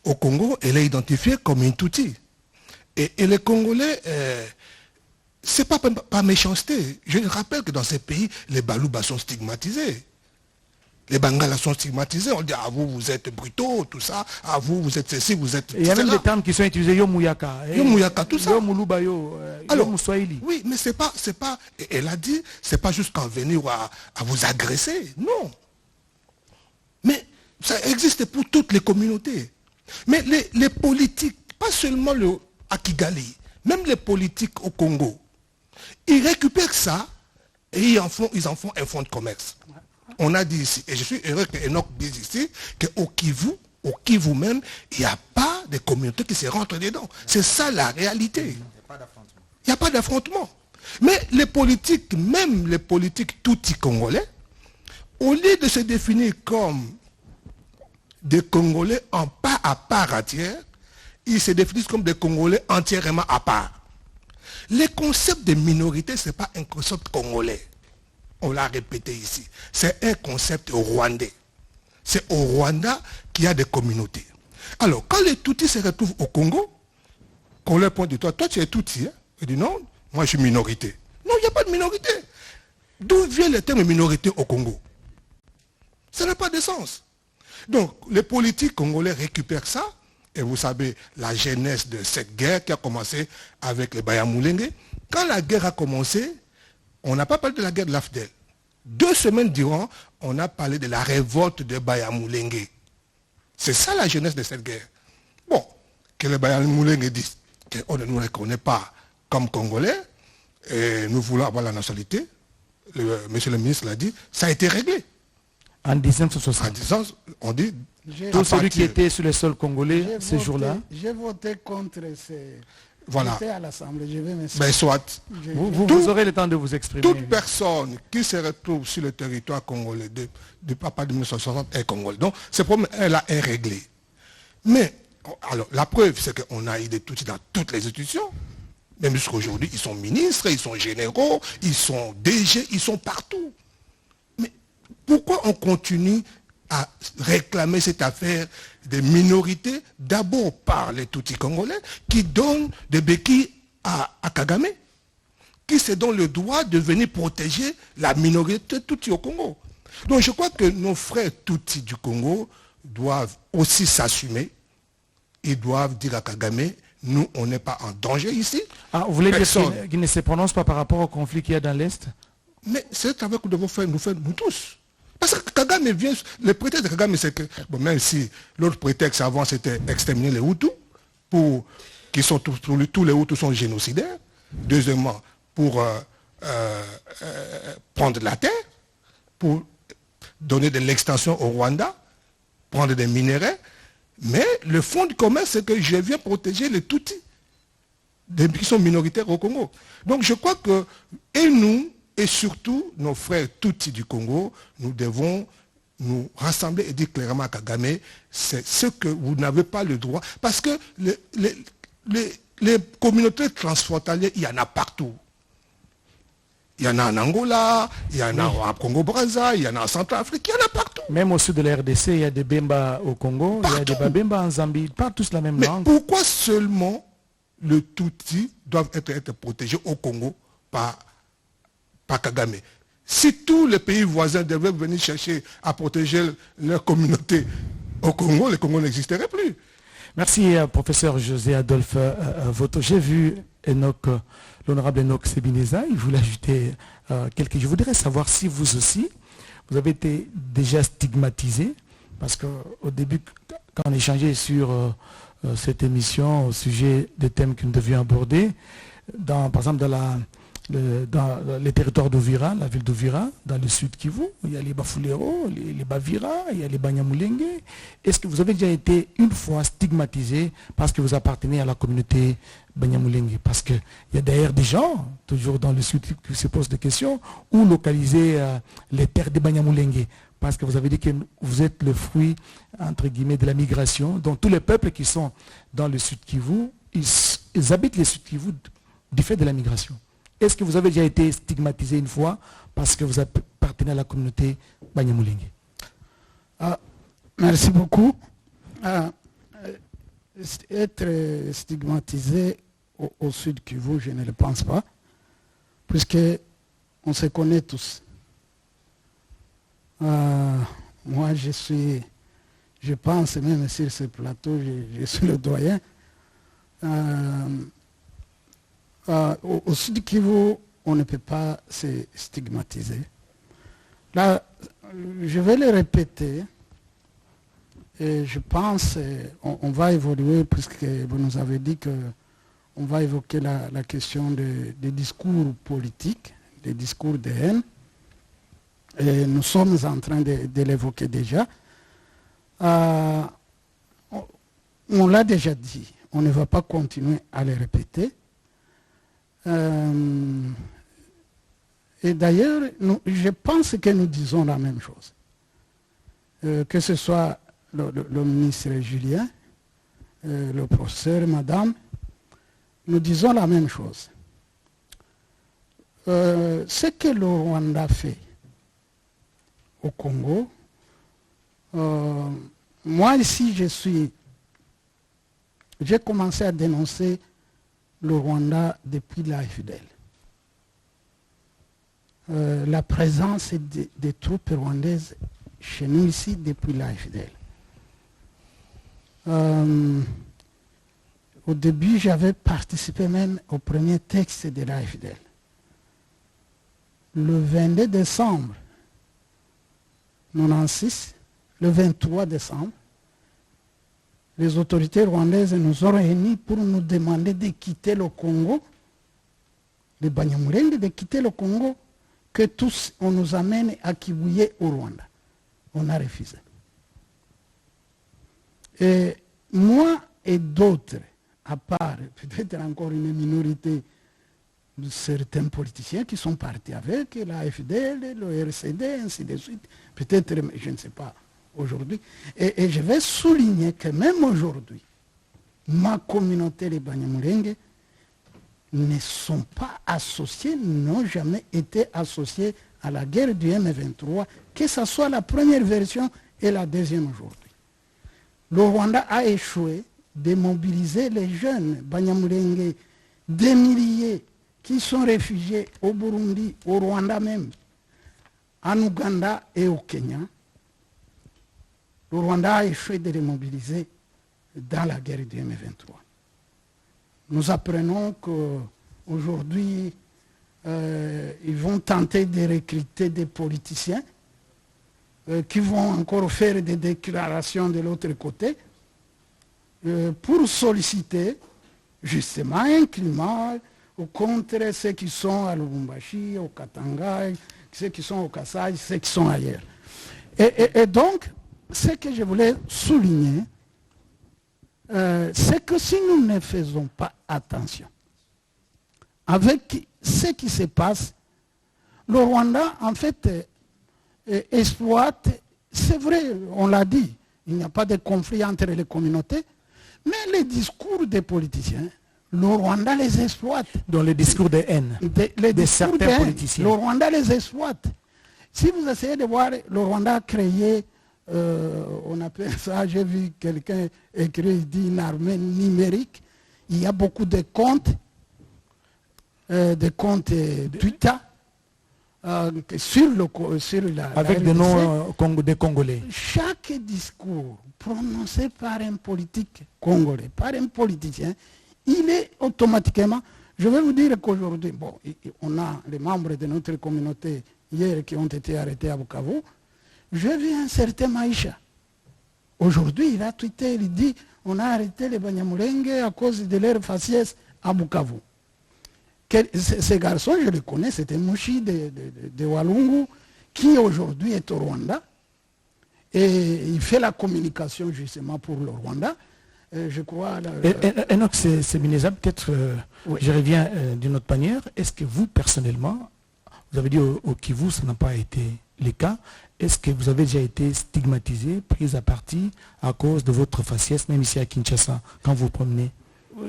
Au Congo, elle est identifiée comme une Tutsi. Et les Congolais, c'est pas méchanceté. Je rappelle que dans ces pays, les Balouba sont stigmatisés. Les Bangalas sont stigmatisés. On dit, ah vous, vous êtes brutaux, tout ça. Ah vous, vous êtes ceci, vous êtes... Il y a même des termes qui sont utilisés, yo mouyaka. Yo mouyaka, tout ça. Yo mouluba yo. Alors, yo mouswahili. oui, mais c'est pas... Elle a dit, c'est pas juste qu'en venir à vous agresser. Non. Mais ça existe pour toutes les communautés. Mais les politiques, pas seulement à Kigali, même les politiques au Congo, ils récupèrent ça et ils en font un fonds de commerce. On a dit ici, et je suis heureux que Enoch dise ici, qu'au Kivu même, il n'y a pas de communauté qui se rentre dedans. C'est ça la réalité. Il n'y a pas d'affrontement. Mais les politiques, même les politiques tutsi congolais, au lieu de se définir comme des Congolais en pas à part entière, ils se définissent comme des Congolais entièrement à part. Le concept de minorité, ce n'est pas un concept congolais. On l'a répété ici. C'est un concept rwandais. C'est au Rwanda qu'il y a des communautés. Alors, quand les Tutsis se retrouvent au Congo, qu'on leur pointe de toi tu es Tutsi, hein? Il dit non, moi je suis minorité. Non, il n'y a pas de minorité. D'où vient le terme minorité au Congo? Ça n'a pas de sens. Donc, les politiques congolais récupèrent ça, et vous savez, la genèse de cette guerre qui a commencé avec les Bayamulenge. Quand la guerre a commencé, on n'a pas parlé de la guerre de l'AFDEL. 2 semaines durant, on a parlé de la révolte de Bayamulenge. C'est ça la genèse de cette guerre. Bon, que les Bayamulenge disent qu'on ne nous reconnaît pas comme Congolais, et nous voulons avoir la nationalité, monsieur le ministre l'a dit, ça a été réglé. En 1960. En disant, on dit... Tout celui qui était sur le sol congolais ces jours-là. J'ai voté contre ces... Voilà. J'étais à l'Assemblée, je vais me... Ben soit. Vous aurez le temps de vous exprimer. Toute personne qui se retrouve sur le territoire congolais de papa de 1960 est congolais. Donc, ce problème-là est réglé. Mais, alors, la preuve, c'est qu'on a eu des Tutsis dans toutes les institutions. Même jusqu'à aujourd'hui, ils sont ministres, ils sont généraux, ils sont DG, ils sont partout. Mais pourquoi on continue à réclamer cette affaire des minorités, d'abord par les Tutsis congolais, qui donnent des béquilles à Kagame, qui se donnent le droit de venir protéger la minorité Tutsi au Congo. Donc je crois que nos frères Tutsis du Congo doivent aussi s'assumer. Ils doivent dire à Kagame, nous, on n'est pas en danger ici. Ah, vous voulez dire qu'il ne se prononce pas par rapport au conflit qu'il y a dans l'Est? Mais c'est le travail que nous devons faire, nous tous. Parce que Kagame vient, le prétexte de Kagame, c'est que, bon, même si l'autre prétexte avant, c'était exterminer les Hutus, tous les Hutus sont génocidaires. Deuxièmement, pour prendre la terre, pour donner de l'extension au Rwanda, prendre des minéraux. Mais le fond du commerce, c'est que je viens protéger les Tutsis, qui sont minoritaires au Congo. Donc je crois que, et nous, et surtout nos frères Tutsis du Congo, nous devons nous rassembler et dire clairement à Kagame, c'est ce que vous n'avez pas le droit. Parce que les communautés transfrontalières, il y en a partout. Il y en a en Angola, il y en a en Congo-Brazza, il y en a en Centrafrique, il y en a partout. Même au sud de la RDC, il y a des Bemba au Congo, Partout. Il y a des Babemba en Zambie, pas tous la même Mais langue. pourquoi seulement le Tutsi doivent être protégés au Congo par Kagame? Si tous les pays voisins devaient venir chercher à protéger leur communauté au Congo, le Congo n'existerait plus. Merci, professeur José Adolphe Voto. J'ai vu l'honorable Enoch Sebineza, il voulait ajouter quelques... Je voudrais savoir si vous aussi, vous avez été déjà stigmatisé, parce qu'au début, quand on échangeait sur cette émission au sujet des thèmes que nous devions aborder, par exemple dans les territoires d'Uvira, la ville d'Uvira, dans le sud Kivu, il y a les Bafulero, les Bavira, il y a les Banyamulenge. Est-ce que vous avez déjà été une fois stigmatisé parce que vous appartenez à la communauté Banyamulenge? Parce qu'il y a d'ailleurs des gens, toujours dans le sud, qui se posent des questions, où localiser les terres des Banyamulenge? Parce que vous avez dit que vous êtes le fruit, entre guillemets, de la migration. Donc tous les peuples qui sont dans le sud Kivu, ils habitent le sud Kivu du fait de la migration. Est-ce que vous avez déjà été stigmatisé une fois parce que vous appartenez à la communauté Banyamulenge? Merci beaucoup. Être stigmatisé au sud Kivu, je ne le pense pas, puisque on se connaît tous. Moi, je pense même sur ce plateau, je suis le doyen. Au sud Kivu, on ne peut pas se stigmatiser. Là, je vais le répéter, et je pense on va évoluer, puisque vous nous avez dit qu'on va évoquer la question des discours politiques, des discours de haine, et nous sommes en train de l'évoquer déjà. On l'a déjà dit, on ne va pas continuer à le répéter. Et d'ailleurs, je pense que nous disons la même chose. Que ce soit le ministre Julien, le professeur, madame, nous disons la même chose. Ce que le Rwanda fait au Congo, moi ici j'ai commencé à dénoncer le Rwanda depuis l'AFDL. La présence des troupes rwandaises chez nous ici depuis l'AFDL. Au début, j'avais participé même au premier texte de l'AFDL. Le 22 décembre 1996, le 23 décembre, les autorités rwandaises nous ont réunis pour nous demander de quitter le Congo, les Banyamulenge, de quitter le Congo, que tous on nous amène à Kibuye au Rwanda. On a refusé. Et moi et d'autres, à part peut-être encore une minorité de certains politiciens qui sont partis avec la FDL, le RCD, ainsi de suite, peut-être, je ne sais pas, aujourd'hui. Et je vais souligner que même aujourd'hui, ma communauté, les Banyamulenge, ne sont pas associés, n'ont jamais été associés à la guerre du M23, que ce soit la première version et la deuxième aujourd'hui. Le Rwanda a échoué de mobiliser les jeunes Banyamulenge, des milliers qui sont réfugiés au Burundi, au Rwanda même, en Ouganda et au Kenya. Le Rwanda a échoué de les mobiliser dans la guerre du M23. Nous apprenons qu'aujourd'hui, ils vont tenter de recruter des politiciens qui vont encore faire des déclarations de l'autre côté pour solliciter justement un climat contre ceux qui sont à Lubumbashi, au Katanga, ceux qui sont au Kasaï, ceux qui sont ailleurs. Et donc, ce que je voulais souligner, c'est que si nous ne faisons pas attention avec ce qui se passe, le Rwanda, en fait, exploite, c'est vrai, on l'a dit, il n'y a pas de conflit entre les communautés, mais les discours des politiciens, le Rwanda les exploite. Dans les discours de haine de certains politiciens. Le Rwanda les exploite. Si vous essayez de voir, le Rwanda a créé, on appelle ça, j'ai vu quelqu'un écrire, il dit une armée numérique. Il y a beaucoup de comptes Twitter sur avec des noms des Congolais. Chaque discours prononcé par un politique congolais, par un politicien, il est automatiquement... Je vais vous dire qu'aujourd'hui, bon, on a les membres de notre communauté hier qui ont été arrêtés à Bukavu. Je vis un certain Maïcha. Aujourd'hui, il a tweeté, il dit on a arrêté les Banyamulenge à cause de leur faciès à Bukavu. Ces garçons, je les connais, c'était Mouchi de Walungu, qui aujourd'hui est au Rwanda. Et il fait la communication justement pour le Rwanda. Je crois... Enoch, c'est Mineza, peut-être, oui. Je reviens d'une autre manière. Est-ce que vous, personnellement, vous avez dit au Kivu, ça n'a pas été le cas. Est-ce que vous avez déjà été stigmatisé, pris à partie à cause de votre faciès, même ici à Kinshasa, quand vous promenez?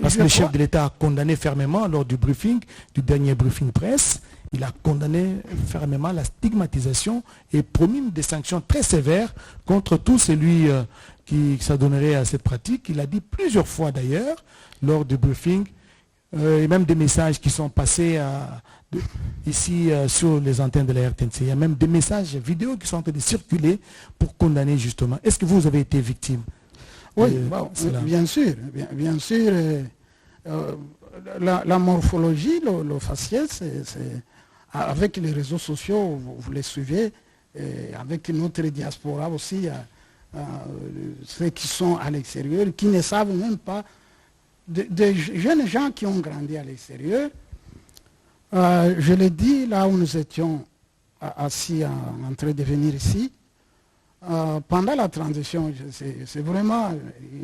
Parce que le chef de l'État a condamné fermement lors du briefing, du dernier briefing presse, il a condamné fermement la stigmatisation et promis des sanctions très sévères contre tout celui qui s'adonnerait à cette pratique. Il a dit plusieurs fois d'ailleurs, lors du briefing, et même des messages qui sont passés ici sur les antennes de la RTNC. Il y a même des messages vidéo qui sont en train de circuler pour condamner justement. Est-ce que vous avez été victime? Oui, bon, bien sûr. Bien sûr, la morphologie, le faciès, avec les réseaux sociaux, vous les suivez, avec notre diaspora aussi, ceux qui sont à l'extérieur, qui ne savent même pas, des jeunes gens qui ont grandi à l'extérieur. Je l'ai dit, là où nous étions assis en train de venir ici, pendant la transition, c'est vraiment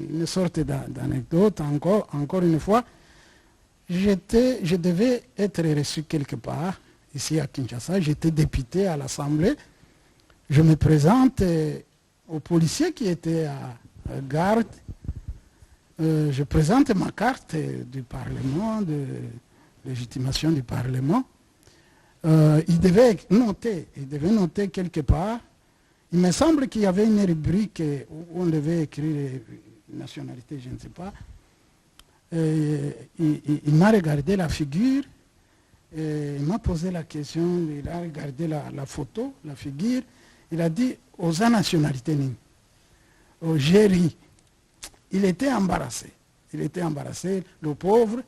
une sorte d'anecdote, encore une fois, je devais être reçu quelque part, ici à Kinshasa, j'étais député à l'Assemblée, je me présente aux policiers qui étaient à garde, je présente ma carte du Parlement, de légitimation du Parlement, il devait noter quelque part. Il me semble qu'il y avait une rubrique où on devait écrire nationalité, je ne sais pas. Il m'a regardé la figure, il m'a posé la question, il a regardé la photo, la figure, il a dit « Osa nationalité ni ». J'ai ri. Il était embarrassé. Le pauvre.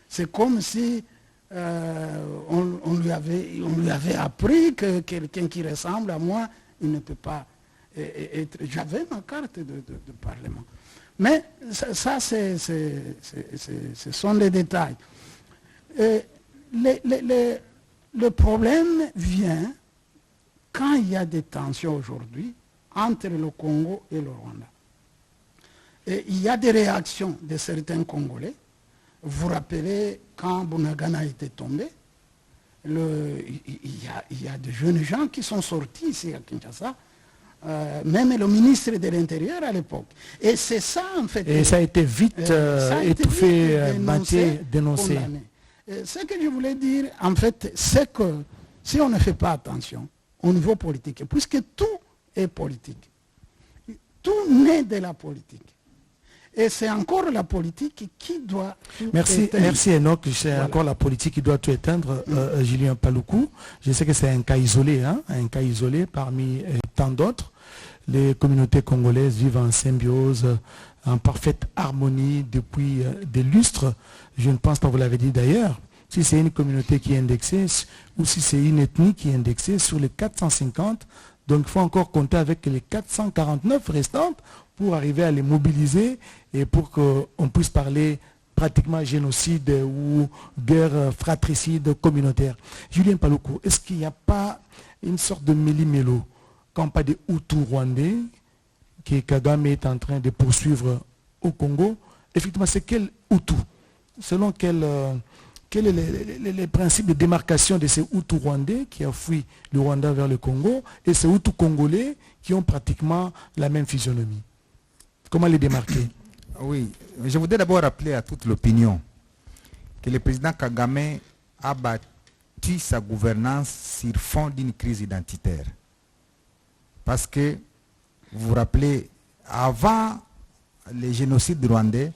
C'est comme si on lui avait appris que quelqu'un qui ressemble à moi, il ne peut pas être... J'avais ma carte de Parlement. Mais ça ce sont des détails. Le problème vient quand il y a des tensions aujourd'hui entre le Congo et le Rwanda. Et il y a des réactions de certains Congolais. Vous vous rappelez quand Bunagana était tombé, il y a des jeunes gens qui sont sortis ici à Kinshasa, même le ministre de l'Intérieur à l'époque. Et c'est ça en fait. Et ça a été vite étouffé, dénoncé. Ce que je voulais dire en fait, c'est que si on ne fait pas attention au niveau politique, puisque tout est politique, tout naît de la politique. Et c'est encore la politique qui doit tout éteindre. Merci Enoch, c'est encore la politique qui doit tout éteindre, Julien Paluku. Je sais que c'est un cas isolé, un cas isolé parmi tant d'autres. Les communautés congolaises vivent en symbiose, en parfaite harmonie depuis des lustres. Je ne pense pas, vous l'avez dit d'ailleurs, si c'est une communauté qui est indexée ou si c'est une ethnie qui est indexée sur les 450, donc il faut encore compter avec les 449 restantes pour arriver à les mobiliser et pour qu'on puisse parler pratiquement génocide ou guerre fratricide communautaire. Julien Paluku, est-ce qu'il n'y a pas une sorte de méli-mélo quand pas des Hutus rwandais que Kagame est en train de poursuivre au Congo? Effectivement, c'est quel Hutu? Selon quel est les principes de démarcation de ces Hutus rwandais qui ont fui le Rwanda vers le Congo et ces Hutus congolais qui ont pratiquement la même physionomie? Comment les démarquer? Oui, je voudrais d'abord rappeler à toute l'opinion que le président Kagame a bâti sa gouvernance sur fond d'une crise identitaire. Parce que, vous vous rappelez, avant le génocide rwandais,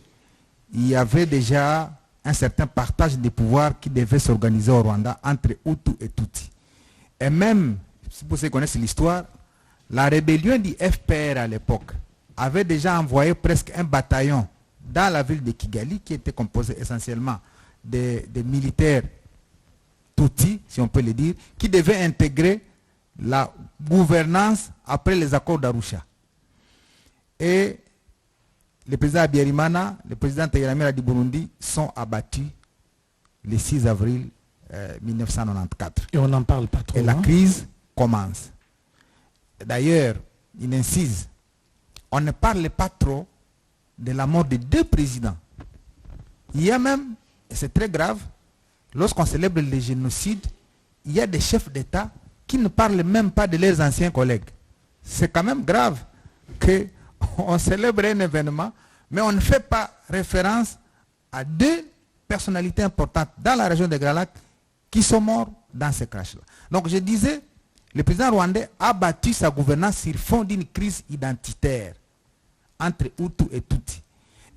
il y avait déjà un certain partage des pouvoirs qui devait s'organiser au Rwanda entre Hutu et Tutsi. Et même, si vous connaissez l'histoire, la rébellion du FPR à l'époque avait déjà envoyé presque un bataillon dans la ville de Kigali qui était composé essentiellement des militaires Tutsi, si on peut le dire, qui devaient intégrer la gouvernance après les accords d'Arusha. Et le président Abiyarimana, le président Tayiramira du Burundi sont abattus le 6 avril 1994. Et on n'en parle pas trop. Et la crise commence. D'ailleurs, il insiste, on ne parle pas trop de la mort de deux présidents. Il y a même, et c'est très grave, lorsqu'on célèbre le génocide, il y a des chefs d'État qui ne parlent même pas de leurs anciens collègues. C'est quand même grave qu'on célèbre un événement, mais on ne fait pas référence à deux personnalités importantes dans la région de Grand Lac qui sont morts dans ce crash-là. Donc je disais, le président rwandais a bâti sa gouvernance sur fond d'une crise identitaire entre Hutu et Tutsi.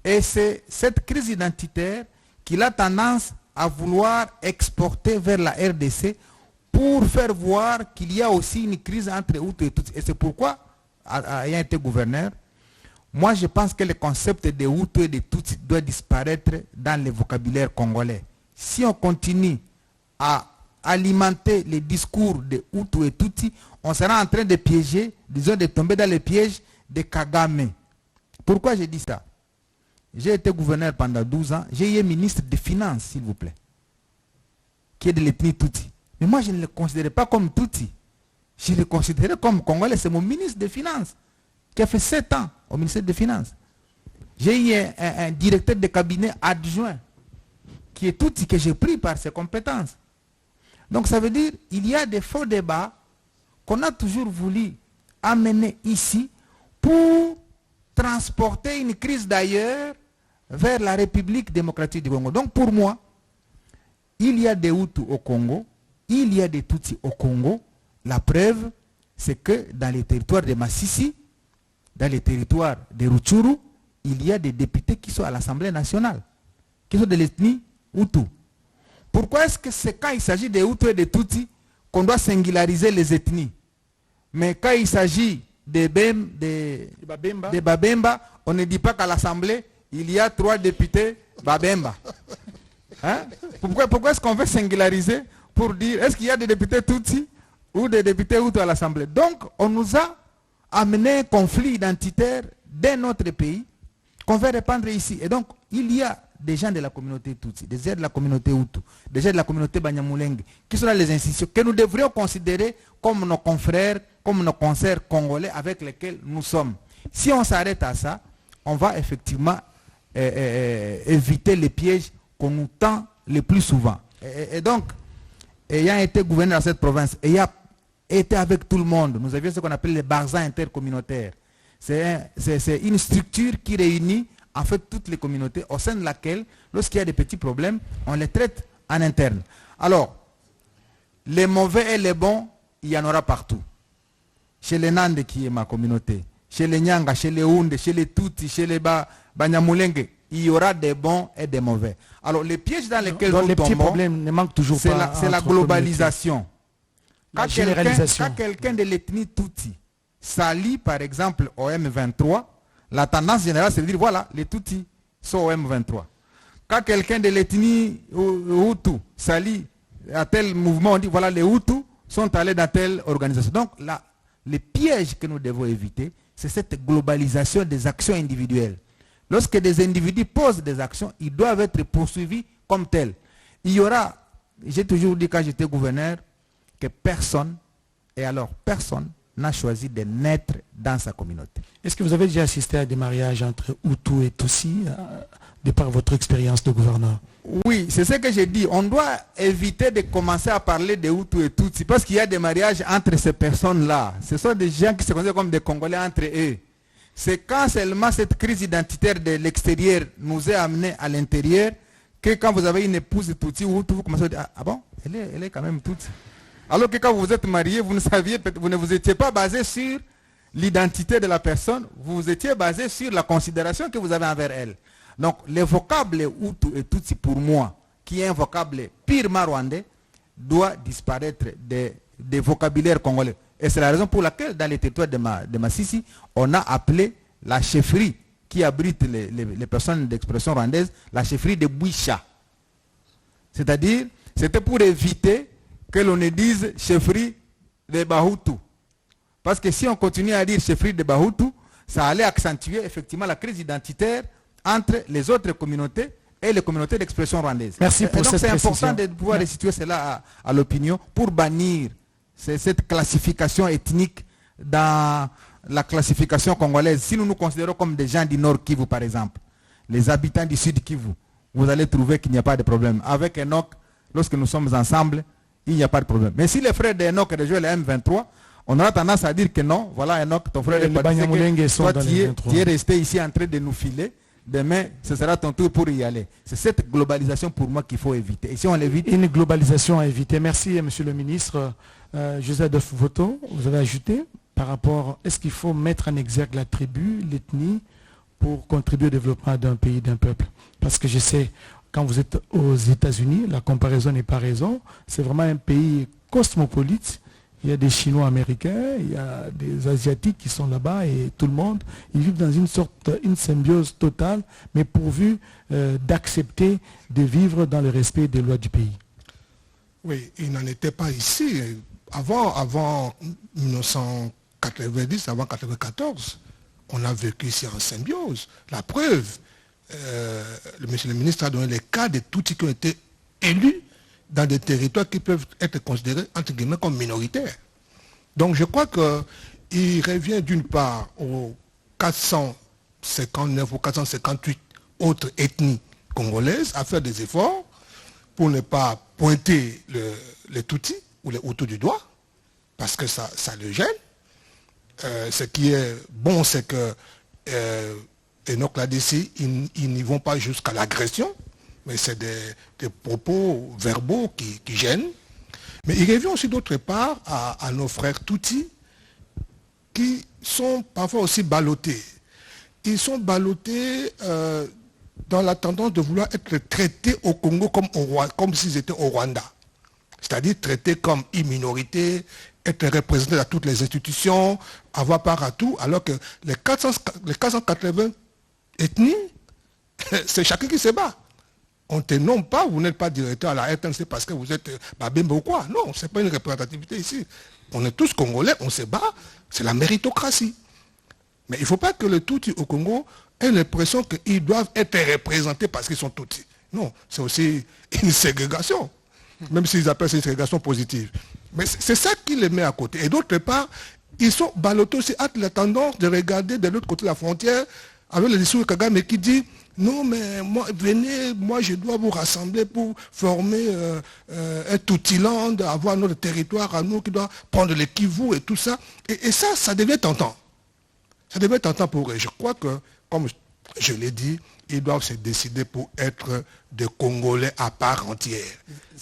Et c'est cette crise identitaire qu'il a tendance à vouloir exporter vers la RDC pour faire voir qu'il y a aussi une crise entre Hutu et Tutsi. Et c'est pourquoi, ayant été gouverneur, moi je pense que le concept de Hutu et de Tutsi doit disparaître dans le vocabulaire congolais. Si on continue à alimenter les discours de Hutu et Tutsi, on sera en train de piéger, disons de tomber dans le piège de Kagame. Pourquoi je dis ça? J'ai été gouverneur pendant 12 ans, j'ai été ministre des Finances, s'il vous plaît, qui est de l'ethnie Tutsi. Mais moi, je ne le considérais pas comme Tutsi. Je le considérais comme Congolais. C'est mon ministre des Finances, qui a fait 7 ans au ministère des Finances. J'ai eu un directeur de cabinet adjoint, qui est Tutsi, que j'ai pris par ses compétences. Donc ça veut dire qu'il y a des faux débats qu'on a toujours voulu amener ici pour transporter une crise d'ailleurs vers la République démocratique du Congo. Donc pour moi, il y a des Hutus au Congo, il y a des Tutsis au Congo. La preuve, c'est que dans les territoires de Massissi, dans les territoires de Rutshuru, il y a des députés qui sont à l'Assemblée nationale, qui sont de l'ethnie Hutu. Pourquoi est-ce que c'est quand il s'agit des Hutus et des Tutsis qu'on doit singulariser les ethnies? Mais quand il s'agit des Babemba, on ne dit pas qu'à l'Assemblée, il y a 3 députés Babemba. Hein? Pourquoi est-ce qu'on veut singulariser pour dire, est-ce qu'il y a des députés Tutsi ou des députés Hutu à l'Assemblée? Donc, on nous a amené un conflit identitaire dans notre pays qu'on veut répandre ici. Et donc, il y a des gens de la communauté Tutsi, des gens de la communauté Hutu, des gens de la communauté Banyamulenge, qui sont dans les institutions que nous devrions considérer comme nos confrères, comme nos consoeurs congolais avec lesquels nous sommes. Si on s'arrête à ça, on va effectivement éviter les pièges qu'on nous tend le plus souvent. Et donc, ayant été gouverneur dans cette province, ayant été avec tout le monde, nous avions ce qu'on appelle les barzans intercommunautaires. C'est une structure qui réunit en fait toutes les communautés au sein de laquelle, lorsqu'il y a des petits problèmes, on les traite en interne. Alors, les mauvais et les bons, il y en aura partout. Chez les Nande qui est ma communauté, chez les Nyanga, chez les Hunde, chez les Tutsi, chez les Banyamulenge, il y aura des bons et des mauvais. Alors, les pièges dans lesquels les petits problèmes ne manquent toujours pas. C'est la globalisation. La généralisation. Quand quelqu'un de l'ethnie Tutsi s'allie, par exemple, au M23, la tendance générale, c'est de dire, voilà, les Tutsis sont au M23. Quand quelqu'un de l'ethnie Hutu s'allie à tel mouvement, on dit, voilà, les Hutus sont allés dans telle organisation. Donc, là, les pièges que nous devons éviter, c'est cette globalisation des actions individuelles. Lorsque des individus posent des actions, ils doivent être poursuivis comme tels. Il y aura, j'ai toujours dit quand j'étais gouverneur, que personne, et alors personne, n'a choisi de naître dans sa communauté. Est-ce que vous avez déjà assisté à des mariages entre Hutu et Tutsi, de par votre expérience de gouverneur? Oui, c'est ce que j'ai dit. On doit éviter de commencer à parler de Hutu et Tutsi, parce qu'il y a des mariages entre ces personnes-là. Ce sont des gens qui se considèrent comme des Congolais entre eux. C'est quand seulement cette crise identitaire de l'extérieur nous est amenée à l'intérieur que quand vous avez une épouse Tutsi ou Hutu, vous commencez à dire, ah bon, elle est quand même Tutsi. Alors que quand vous vous êtes marié, vous ne vous étiez pas basé sur l'identité de la personne, vous étiez basé sur la considération que vous avez envers elle. Donc, le vocable Hutu et Tutsi, pour moi, qui est un vocable purement rwandais, doit disparaître des vocabulaires congolais. Et c'est la raison pour laquelle, dans les territoires de Massissi, on a appelé la chefferie qui abrite les personnes d'expression rwandaise, la chefferie de Bouicha. C'est-à-dire, c'était pour éviter que l'on ne dise chefferie de Bahutu. Parce que si on continue à dire chefferie de Bahutu, ça allait accentuer effectivement la crise identitaire entre les autres communautés et les communautés d'expression rwandaise. Merci pour cette précision. C'est important de pouvoir restituer cela à l'opinion pour bannir cette classification ethnique dans la classification congolaise. Si nous nous considérons comme des gens du Nord Kivu, par exemple, les habitants du Sud Kivu, vous allez trouver qu'il n'y a pas de problème. Avec Enoch, lorsque nous sommes ensemble, il n'y a pas de problème. Mais si les frères d'Enoch rejoignent le M23, on aura tendance à dire que non, voilà Enoch, ton frère est parti, toi tu es resté ici en train de nous filer. Demain, ce sera ton tour pour y aller. C'est cette globalisation pour moi qu'il faut éviter. Et si on l'évite... Une globalisation à éviter. Merci, monsieur le ministre. Joseph Voto, vous avez ajouté par rapport, est-ce qu'il faut mettre en exergue la tribu, l'ethnie, pour contribuer au développement d'un pays, d'un peuple? Parce que je sais, quand vous êtes aux États-Unis, la comparaison n'est pas raison. C'est vraiment un pays cosmopolite. Il y a des Chinois américains, il y a des Asiatiques qui sont là-bas et tout le monde, ils vivent dans une symbiose totale, mais pourvu d'accepter de vivre dans le respect des lois du pays. Oui, il n'en était pas ici. Avant 1990, avant 1994, on a vécu ici en symbiose. La preuve, monsieur le ministre a donné les cas de tous ceux qui ont été élus dans des territoires qui peuvent être considérés entre guillemets comme minoritaires. Donc je crois qu'il revient d'une part aux 459 ou 458 autres ethnies congolaises à faire des efforts pour ne pas pointer les Tutsis ou les Hutus du doigt, parce que ça le gêne. Ce qui est bon, c'est que Enoch l'a dit, ils n'y vont pas jusqu'à l'agression, mais c'est des propos verbaux qui gênent. Mais il revient aussi d'autre part à nos frères Tutsis qui sont parfois aussi ballottés. Ils sont ballottés dans la tendance de vouloir être traités au Congo comme s'ils étaient au Rwanda. C'est-à-dire traités comme une minorité, être représentés dans toutes les institutions, avoir part à tout, alors que les 480 ethnies, c'est chacun qui se bat. On ne te nomme pas, vous n'êtes pas directeur à la RTNC parce que vous êtes Babembe ou quoi. Non, ce n'est pas une représentativité ici. On est tous Congolais, on se bat, c'est la méritocratie. Mais il ne faut pas que les Tutsis au Congo aient l'impression qu'ils doivent être représentés parce qu'ils sont Tutsis. Non, c'est aussi une ségrégation, même s'ils appellent ça une ségrégation positive. Mais c'est ça qui les met à côté. Et d'autre part, ils sont ballottés aussi à la tendance de regarder de l'autre côté de la frontière avec le discours de Kagame qui dit non mais moi, venez, moi je dois vous rassembler pour former un Tutsi-land, avoir notre territoire à nous qui doit prendre les Kivu et tout ça. Et ça devient tentant. Ça devient tentant pour eux. Je crois que, comme je l'ai dit, ils doivent se décider pour être des Congolais à part entière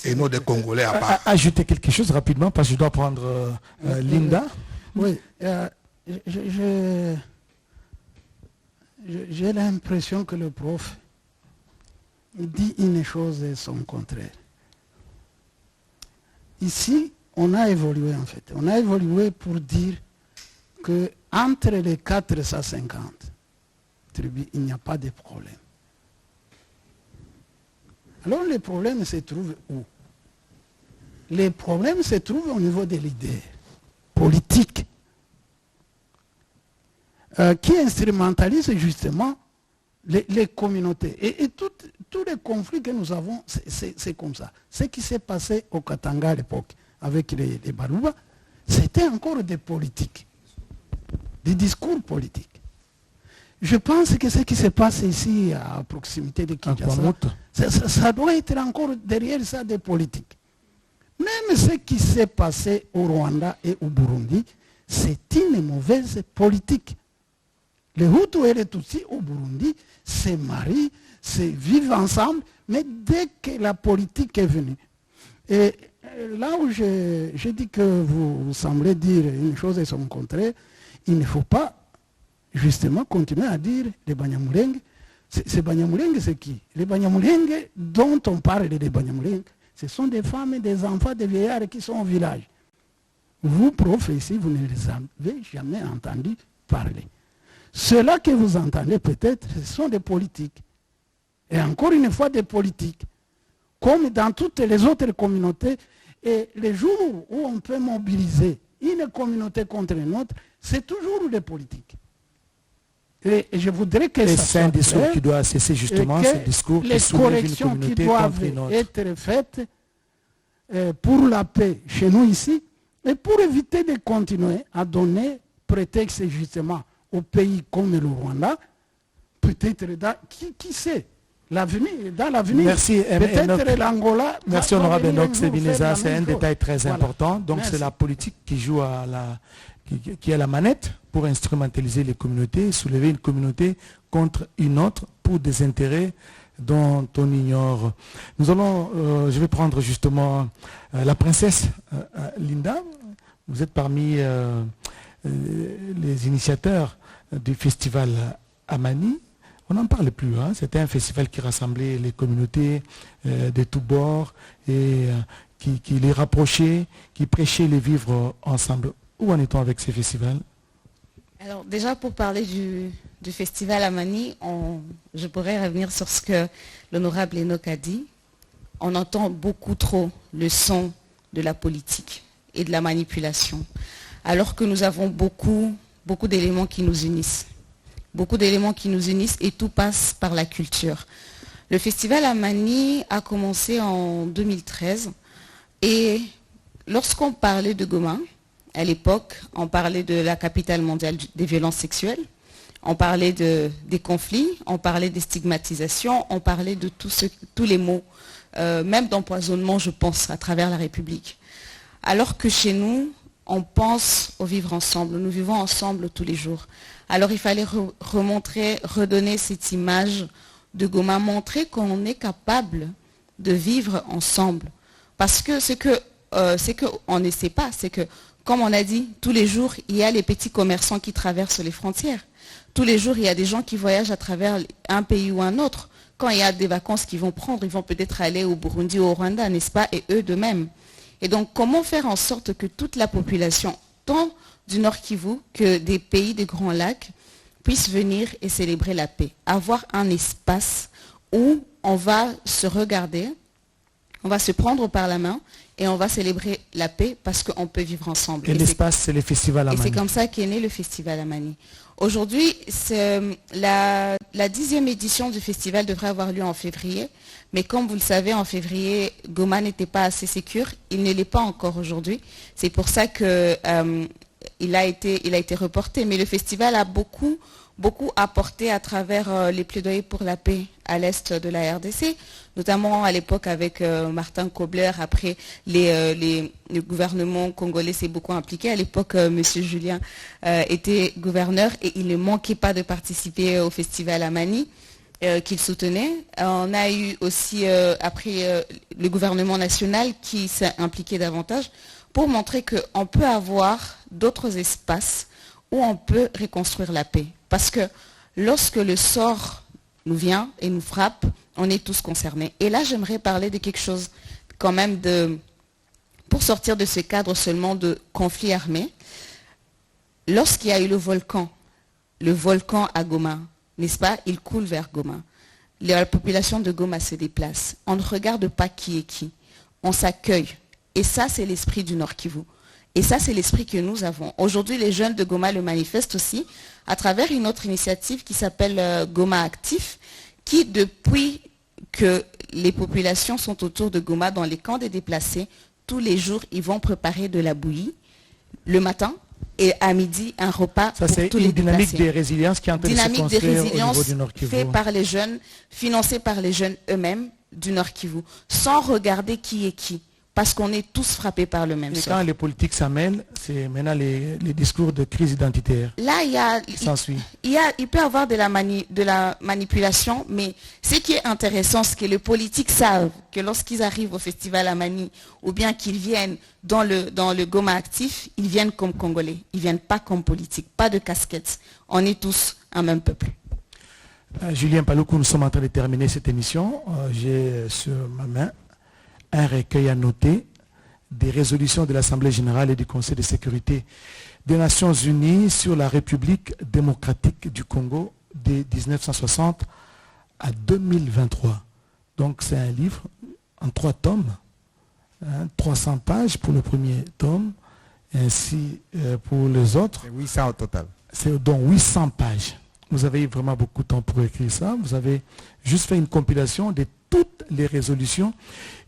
et non des Congolais à part. Ajouter quelque chose rapidement parce que je dois prendre Linda. Oui, j'ai l'impression que le prof dit une chose et son contraire. Ici, on a évolué en fait. On a évolué pour dire qu'entre les 450 tribus, il n'y a pas de problème. Alors les problèmes se trouvent où? Les problèmes se trouvent au niveau des leaders politiques qui instrumentalisent justement les communautés. Et tous les conflits que nous avons, c'est comme ça. Ce qui s'est passé au Katanga à l'époque avec les Barouba, c'était encore des politiques, des discours politiques. Je pense que ce qui se passe ici à proximité de Kinshasa, ça doit être encore derrière ça des politiques. Même ce qui s'est passé au Rwanda et au Burundi, c'est une mauvaise politique. Les Hutus et les Tutsis au Burundi se marient, se vivent ensemble, mais dès que la politique est venue. Et là où je dis que vous semblez dire une chose et son contraire, il ne faut pas justement continuer à dire les Banyamulenge. Ces Banyamulenge, c'est qui? Les Banyamulenge dont on parle des Banyamulenge, ce sont des femmes, des enfants, des vieillards qui sont au village. Vous, profs, ici, vous ne les avez jamais entendus parler. Ceux-là que vous entendez peut-être, ce sont des politiques. Et encore une fois, des politiques. Comme dans toutes les autres communautés, et les jours où on peut mobiliser une communauté contre une autre, c'est toujours des politiques. Et je voudrais que ça c'est un soit discours clair, qui doit cesser justement, ce discours les qui soulève une corrections qui communauté doivent contre une autre. être faites pour la paix chez nous ici, et pour éviter de continuer à donner prétexte justement aux pays comme le Rwanda, peut-être qui sait, dans l'avenir, Merci, peut-être l'Angola. Merci honorable Enoch Sebineza, c'est un chose. détail très Voilà. important. Donc Merci. c'est la politique qui joue qui a la manette pour instrumentaliser les communautés, soulever une communauté contre une autre pour des intérêts dont on ignore. Nous allons, je vais prendre justement la princesse Linda. Vous êtes parmi les initiateurs du festival Amani. On n'en parle plus. Hein. C'était un festival qui rassemblait les communautés de tous bords et qui les rapprochait, qui prêchait les vivre ensemble. Où en est-on avec ces festivals? Alors déjà pour parler du festival Amani, je pourrais revenir sur ce que l'honorable Enoch a dit. On entend beaucoup trop le son de la politique et de la manipulation, alors que nous avons beaucoup d'éléments qui nous unissent. Beaucoup d'éléments qui nous unissent et tout passe par la culture. Le festival Amani a commencé en 2013 et lorsqu'on parlait de Goma, à l'époque, on parlait de la capitale mondiale des violences sexuelles, on parlait des conflits, on parlait des stigmatisations, on parlait de tous les maux, même d'empoisonnement, je pense, à travers la République. Alors que chez nous, on pense au vivre ensemble, nous vivons ensemble tous les jours. Alors il fallait redonner cette image de Goma, montrer qu'on est capable de vivre ensemble. Parce que ce qu'on ne sait pas, c'est que, comme on a dit, tous les jours, il y a les petits commerçants qui traversent les frontières. Tous les jours, il y a des gens qui voyagent à travers un pays ou un autre. Quand il y a des vacances qu'ils vont prendre, ils vont peut-être aller au Burundi ou au Rwanda, n'est-ce pas? Et eux de même. Et donc, comment faire en sorte que toute la population, tant du Nord Kivu que des pays des Grands Lacs, puisse venir et célébrer la paix? Avoir un espace où on va se regarder, on va se prendre par la main et on va célébrer la paix parce qu'on peut vivre ensemble. Et l'espace, c'est le festival Amani. Et c'est comme ça qu'est né le festival Amani. Aujourd'hui, la 10e édition du festival devrait avoir lieu en février. Mais comme vous le savez, en février, Goma n'était pas assez sécure. Il ne l'est pas encore aujourd'hui. C'est pour ça qu'il a été reporté. Mais le festival a beaucoup apporté à travers les plaidoyers pour la paix à l'est de la RDC, notamment à l'époque avec Martin Kobler. Après, le gouvernement congolais s'est beaucoup impliqué. À l'époque, M. Julien était gouverneur et il ne manquait pas de participer au festival Amani qu'il soutenait. On a eu aussi, après, le gouvernement national qui s'est impliqué davantage pour montrer qu'on peut avoir d'autres espaces où on peut reconstruire la paix. Parce que lorsque le sort nous vient et nous frappe, on est tous concernés. Et là, j'aimerais parler de quelque chose quand même pour sortir de ce cadre seulement de conflit armé. Lorsqu'il y a eu le volcan à Goma, n'est-ce pas, il coule vers Goma. La population de Goma se déplace. On ne regarde pas qui est qui. On s'accueille. Et ça, c'est l'esprit du Nord Kivu. Et ça, c'est l'esprit que nous avons. Aujourd'hui, les jeunes de Goma le manifestent aussi à travers une autre initiative qui s'appelle Goma Actif, qui, depuis que les populations sont autour de Goma dans les camps des déplacés, tous les jours, ils vont préparer de la bouillie le matin et à midi, un repas ça, pour tous les une dynamique déplacés. de résilience qui est en train de se construire au niveau du Nord Kivu. Fait par les jeunes, financé par les jeunes eux-mêmes du Nord Kivu, sans regarder qui est qui. parce qu'on est tous frappés par le même Et sort. quand les politiques s'amènent, c'est maintenant les discours de crise identitaire Là, qui s'ensuit. il peut y avoir de la manipulation, mais ce qui est intéressant, c'est que les politiques savent que lorsqu'ils arrivent au festival à Mani, ou bien qu'ils viennent dans le Goma actif, ils viennent comme Congolais. Ils ne viennent pas comme politiques, pas de casquettes. On est tous un même peuple. Julien Paloukou, nous sommes en train de terminer cette émission. J'ai sur ma main un recueil à noter des résolutions de l'Assemblée générale et du Conseil de sécurité des Nations unies sur la République démocratique du Congo de 1960 à 2023. Donc c'est un livre en 3 tomes, 300 pages pour le premier tome, ainsi pour les autres. C'est 800 au total. C'est donc 800 pages. Vous avez eu vraiment beaucoup de temps pour écrire ça. Vous avez juste fait une compilation de toutes les résolutions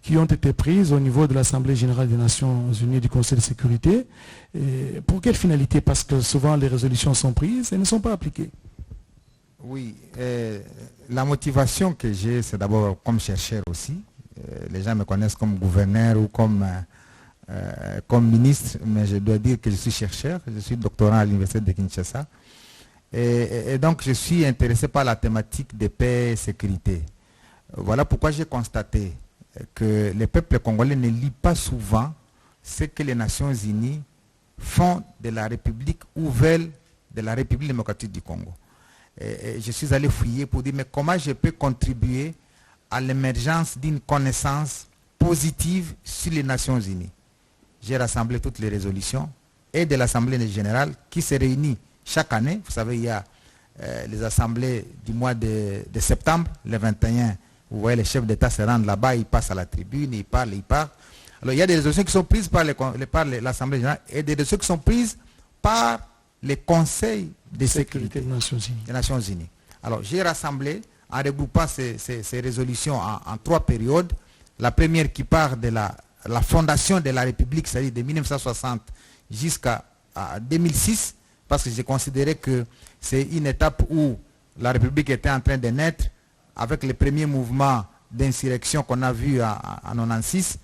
qui ont été prises au niveau de l'Assemblée générale des Nations unies et du Conseil de sécurité. Et pour quelle finalité? Parce que souvent les résolutions sont prises et ne sont pas appliquées. Oui, la motivation que j'ai, c'est d'abord comme chercheur aussi. Les gens me connaissent comme gouverneur ou comme ministre, mais je dois dire que je suis chercheur. Je suis doctorant à l'Université de Kinshasa. Et donc je suis intéressé par la thématique de paix et sécurité. Voilà pourquoi j'ai constaté que les peuples congolais ne lisent pas souvent ce que les Nations unies font de la République ou veulent de la République démocratique du Congo. Et je suis allé fouiller pour dire mais comment je peux contribuer à l'émergence d'une connaissance positive sur les Nations unies. J'ai rassemblé toutes les résolutions et de l'Assemblée générale qui se réunit chaque année. Vous savez, il y a les assemblées du mois de septembre, le 21. Vous voyez, les chefs d'État se rendent là-bas, ils passent à la tribune, ils parlent. Alors, il y a des résolutions qui sont prises par l'Assemblée générale et des résolutions qui sont prises par les conseils de sécurité des Nations unies. Alors, j'ai rassemblé, en regroupant ces résolutions en 3 périodes. La première qui part de la fondation de la République, c'est-à-dire de 1960 jusqu'à 2006, parce que j'ai considéré que c'est une étape où la République était en train de naître, avec les premiers mouvements d'insurrection qu'on a vus en 1996,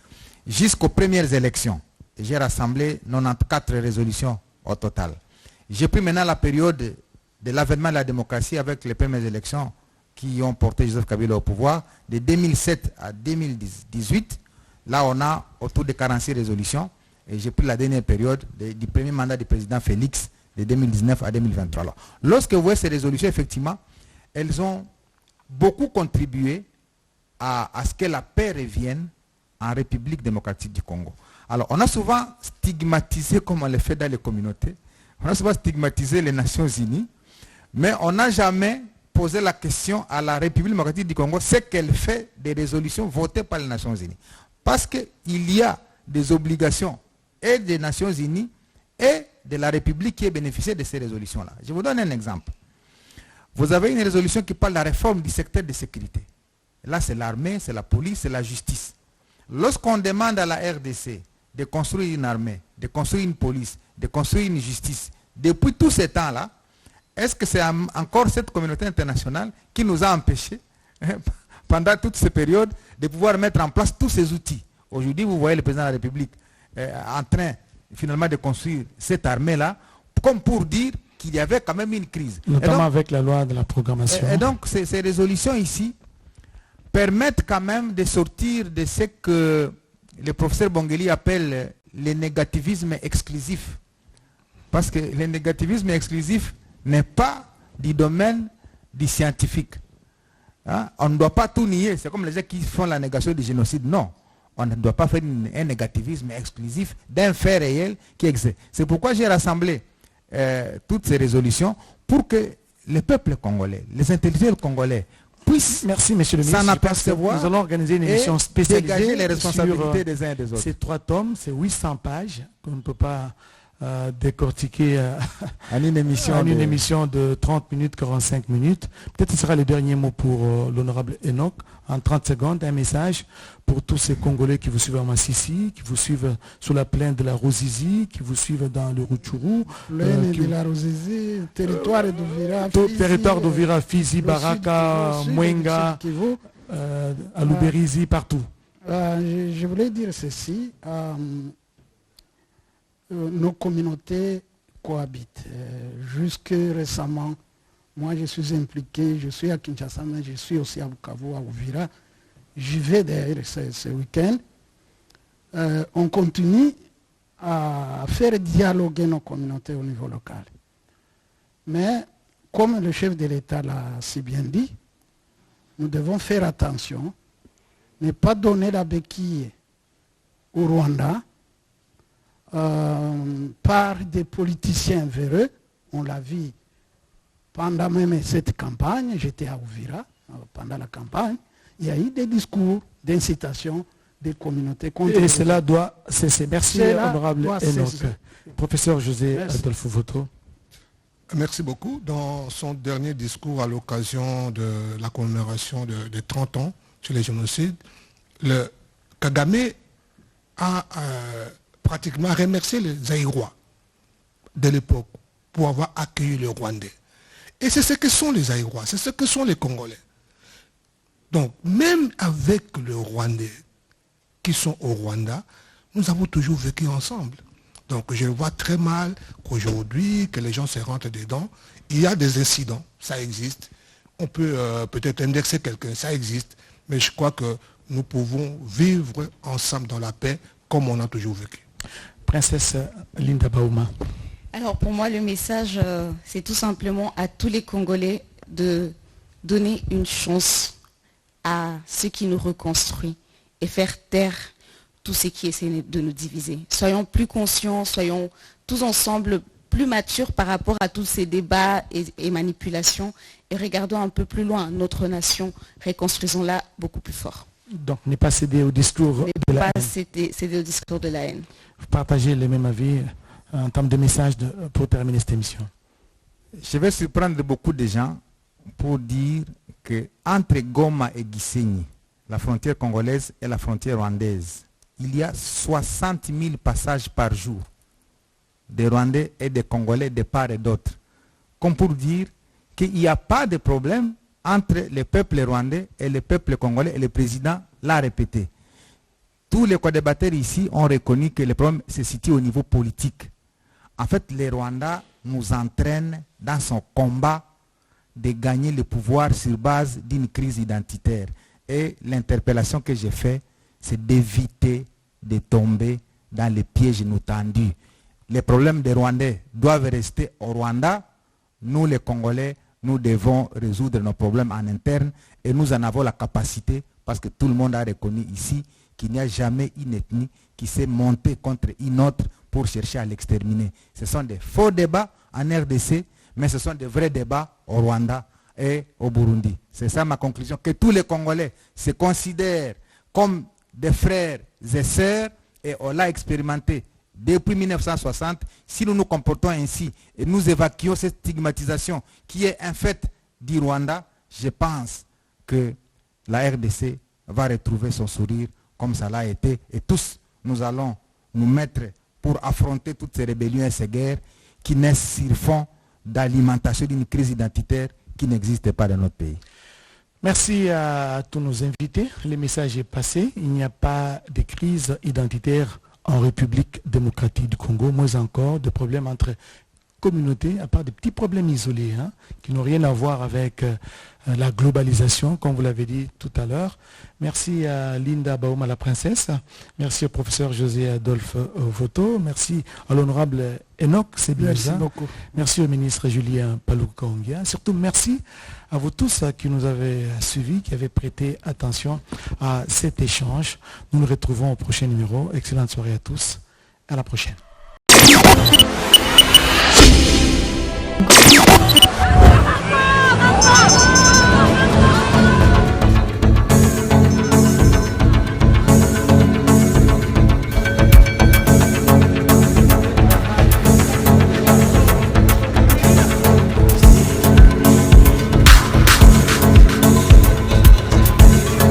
jusqu'aux premières élections. J'ai rassemblé 94 résolutions au total. J'ai pris maintenant la période de l'avènement de la démocratie avec les premières élections qui ont porté Joseph Kabila au pouvoir, de 2007 à 2018. Là, on a autour de 46 résolutions. Et j'ai pris la dernière période du premier mandat du président Félix, de 2019 à 2023. Alors, lorsque vous voyez ces résolutions, effectivement, elles ont beaucoup contribué à ce que la paix revienne en République démocratique du Congo. Alors, on a souvent stigmatisé, comme on le fait dans les communautés, on a souvent stigmatisé les Nations unies, mais on n'a jamais posé la question à la République démocratique du Congo, ce qu'elle fait des résolutions votées par les Nations unies. Parce qu'il y a des obligations et des Nations unies et de la République qui est bénéficiée de ces résolutions-là. Je vous donne un exemple. Vous avez une résolution qui parle de la réforme du secteur de sécurité. Là, c'est l'armée, c'est la police, c'est la justice. Lorsqu'on demande à la RDC de construire une armée, de construire une police, de construire une justice, depuis tous ces temps-là, est-ce que c'est encore cette communauté internationale qui nous a empêchés, pendant toutes ces périodes, de pouvoir mettre en place tous ces outils? Aujourd'hui, vous voyez le président de la République en train, finalement, de construire cette armée-là, comme pour dire qu'il y avait quand même une crise. Notamment donc, avec la loi de la programmation. Et donc, ces résolutions ici permettent quand même de sortir de ce que le professeur Bongeli appelle le négativisme exclusif. Parce que le négativisme exclusif n'est pas du domaine du scientifique. Hein? On ne doit pas tout nier. C'est comme les gens qui font la négation du génocide. Non. On ne doit pas faire un négativisme exclusif d'un fait réel qui existe. C'est pourquoi j'ai rassemblé toutes ces résolutions pour que les peuples congolais, les intellectuels congolais puissent s'en apercevoir. Nous allons organiser une émission spécialisée dégager les responsabilités des uns et des autres. Ces 3 tomes, c'est 800 pages qu'on ne peut pas décortiquer en une émission de 30 minutes, 45 minutes. Peut-être que ce sera le dernier mot pour l'honorable Enoch. En 30 secondes, un message pour tous ces Congolais qui vous suivent en Massissi, qui vous suivent sur la plaine de la Ruzizi, qui vous suivent dans le Rutshuru. Plaine de la Ruzizi, territoire d'Uvira, territoire d'Uvira, Fizi, Baraka, Mwenga, à Luberizi, partout. Je voulais dire ceci. Nos communautés cohabitent. Jusque récemment, moi je suis impliqué, je suis à Kinshasa, mais je suis aussi à Bukavu, à Uvira. J'y vais d'ailleurs ce week-end. On continue à faire dialoguer nos communautés au niveau local. Mais comme le chef de l'État l'a si bien dit, nous devons faire attention, ne pas donner la béquille au Rwanda par des politiciens véreux. On l'a vu pendant même cette campagne, j'étais à Uvira, pendant la campagne, il y a eu des discours d'incitation des communautés contre. Et cela doit cesser. Merci, honorable Enoch. Professeur José Adolphe Voto. Merci beaucoup. Dans son dernier discours à l'occasion de la commémoration de 30 ans sur les génocides, le Kagame a pratiquement remercié les Zaïrois de l'époque pour avoir accueilli le Rwandais. Et c'est ce que sont les Zaïrois, c'est ce que sont les Congolais. Donc, même avec le Rwandais qui sont au Rwanda, nous avons toujours vécu ensemble. Donc, je vois très mal qu'aujourd'hui, que les gens se rentrent dedans. Il y a des incidents, ça existe. On peut peut-être indexer quelqu'un, ça existe. Mais je crois que nous pouvons vivre ensemble dans la paix comme on a toujours vécu. Princesse Linda Bauma. Alors pour moi, le message, c'est tout simplement à tous les Congolais de donner une chance à ce qui nous reconstruit et faire taire tout ce qui essaie de nous diviser. Soyons plus conscients, soyons tous ensemble plus matures par rapport à tous ces débats et manipulations et regardons un peu plus loin notre nation, reconstruisons-la beaucoup plus fort. Donc, ne pas céder au discours de la haine. Ne pas céder au discours de la haine. Vous partagez les mêmes avis en termes de message pour terminer cette émission. Je vais surprendre beaucoup de gens pour dire qu'entre Goma et Gisenyi, la frontière congolaise et la frontière rwandaise, il y a 60 000 passages par jour des Rwandais et des Congolais de part et d'autre. Comme pour dire qu'il n'y a pas de problème entre les peuples rwandais et les peuples congolais, et le président l'a répété. Tous les co-débatteurs ici ont reconnu que le problème se situe au niveau politique. En fait, les Rwandais nous entraînent dans son combat de gagner le pouvoir sur base d'une crise identitaire. Et l'interpellation que j'ai faite, c'est d'éviter de tomber dans les pièges nous tendus. Les problèmes des Rwandais doivent rester au Rwanda. Nous, les Congolais, nous devons résoudre nos problèmes en interne et nous en avons la capacité parce que tout le monde a reconnu ici qu'il n'y a jamais une ethnie qui s'est montée contre une autre pour chercher à l'exterminer. Ce sont des faux débats en RDC, mais ce sont des vrais débats au Rwanda et au Burundi. C'est ça ma conclusion, que tous les Congolais se considèrent comme des frères et sœurs et on l'a expérimenté depuis 1960. Si nous nous comportons ainsi et nous évacuons cette stigmatisation qui est un fait du Rwanda, je pense que la RDC va retrouver son sourire comme ça l'a été et tous nous allons nous mettre pour affronter toutes ces rébellions et ces guerres qui naissent sur fond d'alimentation d'une crise identitaire qui n'existe pas dans notre pays. Merci à tous nos invités. Le message est passé. Il n'y a pas de crise identitaire en République démocratique du Congo, moins encore de problèmes entre communautés, à part des petits problèmes isolés, qui n'ont rien à voir avec la globalisation, comme vous l'avez dit tout à l'heure. Merci à Linda Bauma, la princesse. Merci au professeur José Adolphe Voto. Merci à l'honorable Enoch Sebioza. Merci beaucoup. Merci au ministre Julien Palouka-Ongia. Surtout, merci à vous tous qui nous avez suivis, qui avez prêté attention à cet échange. Nous nous retrouvons au prochain numéro. Excellente soirée à tous. À la prochaine.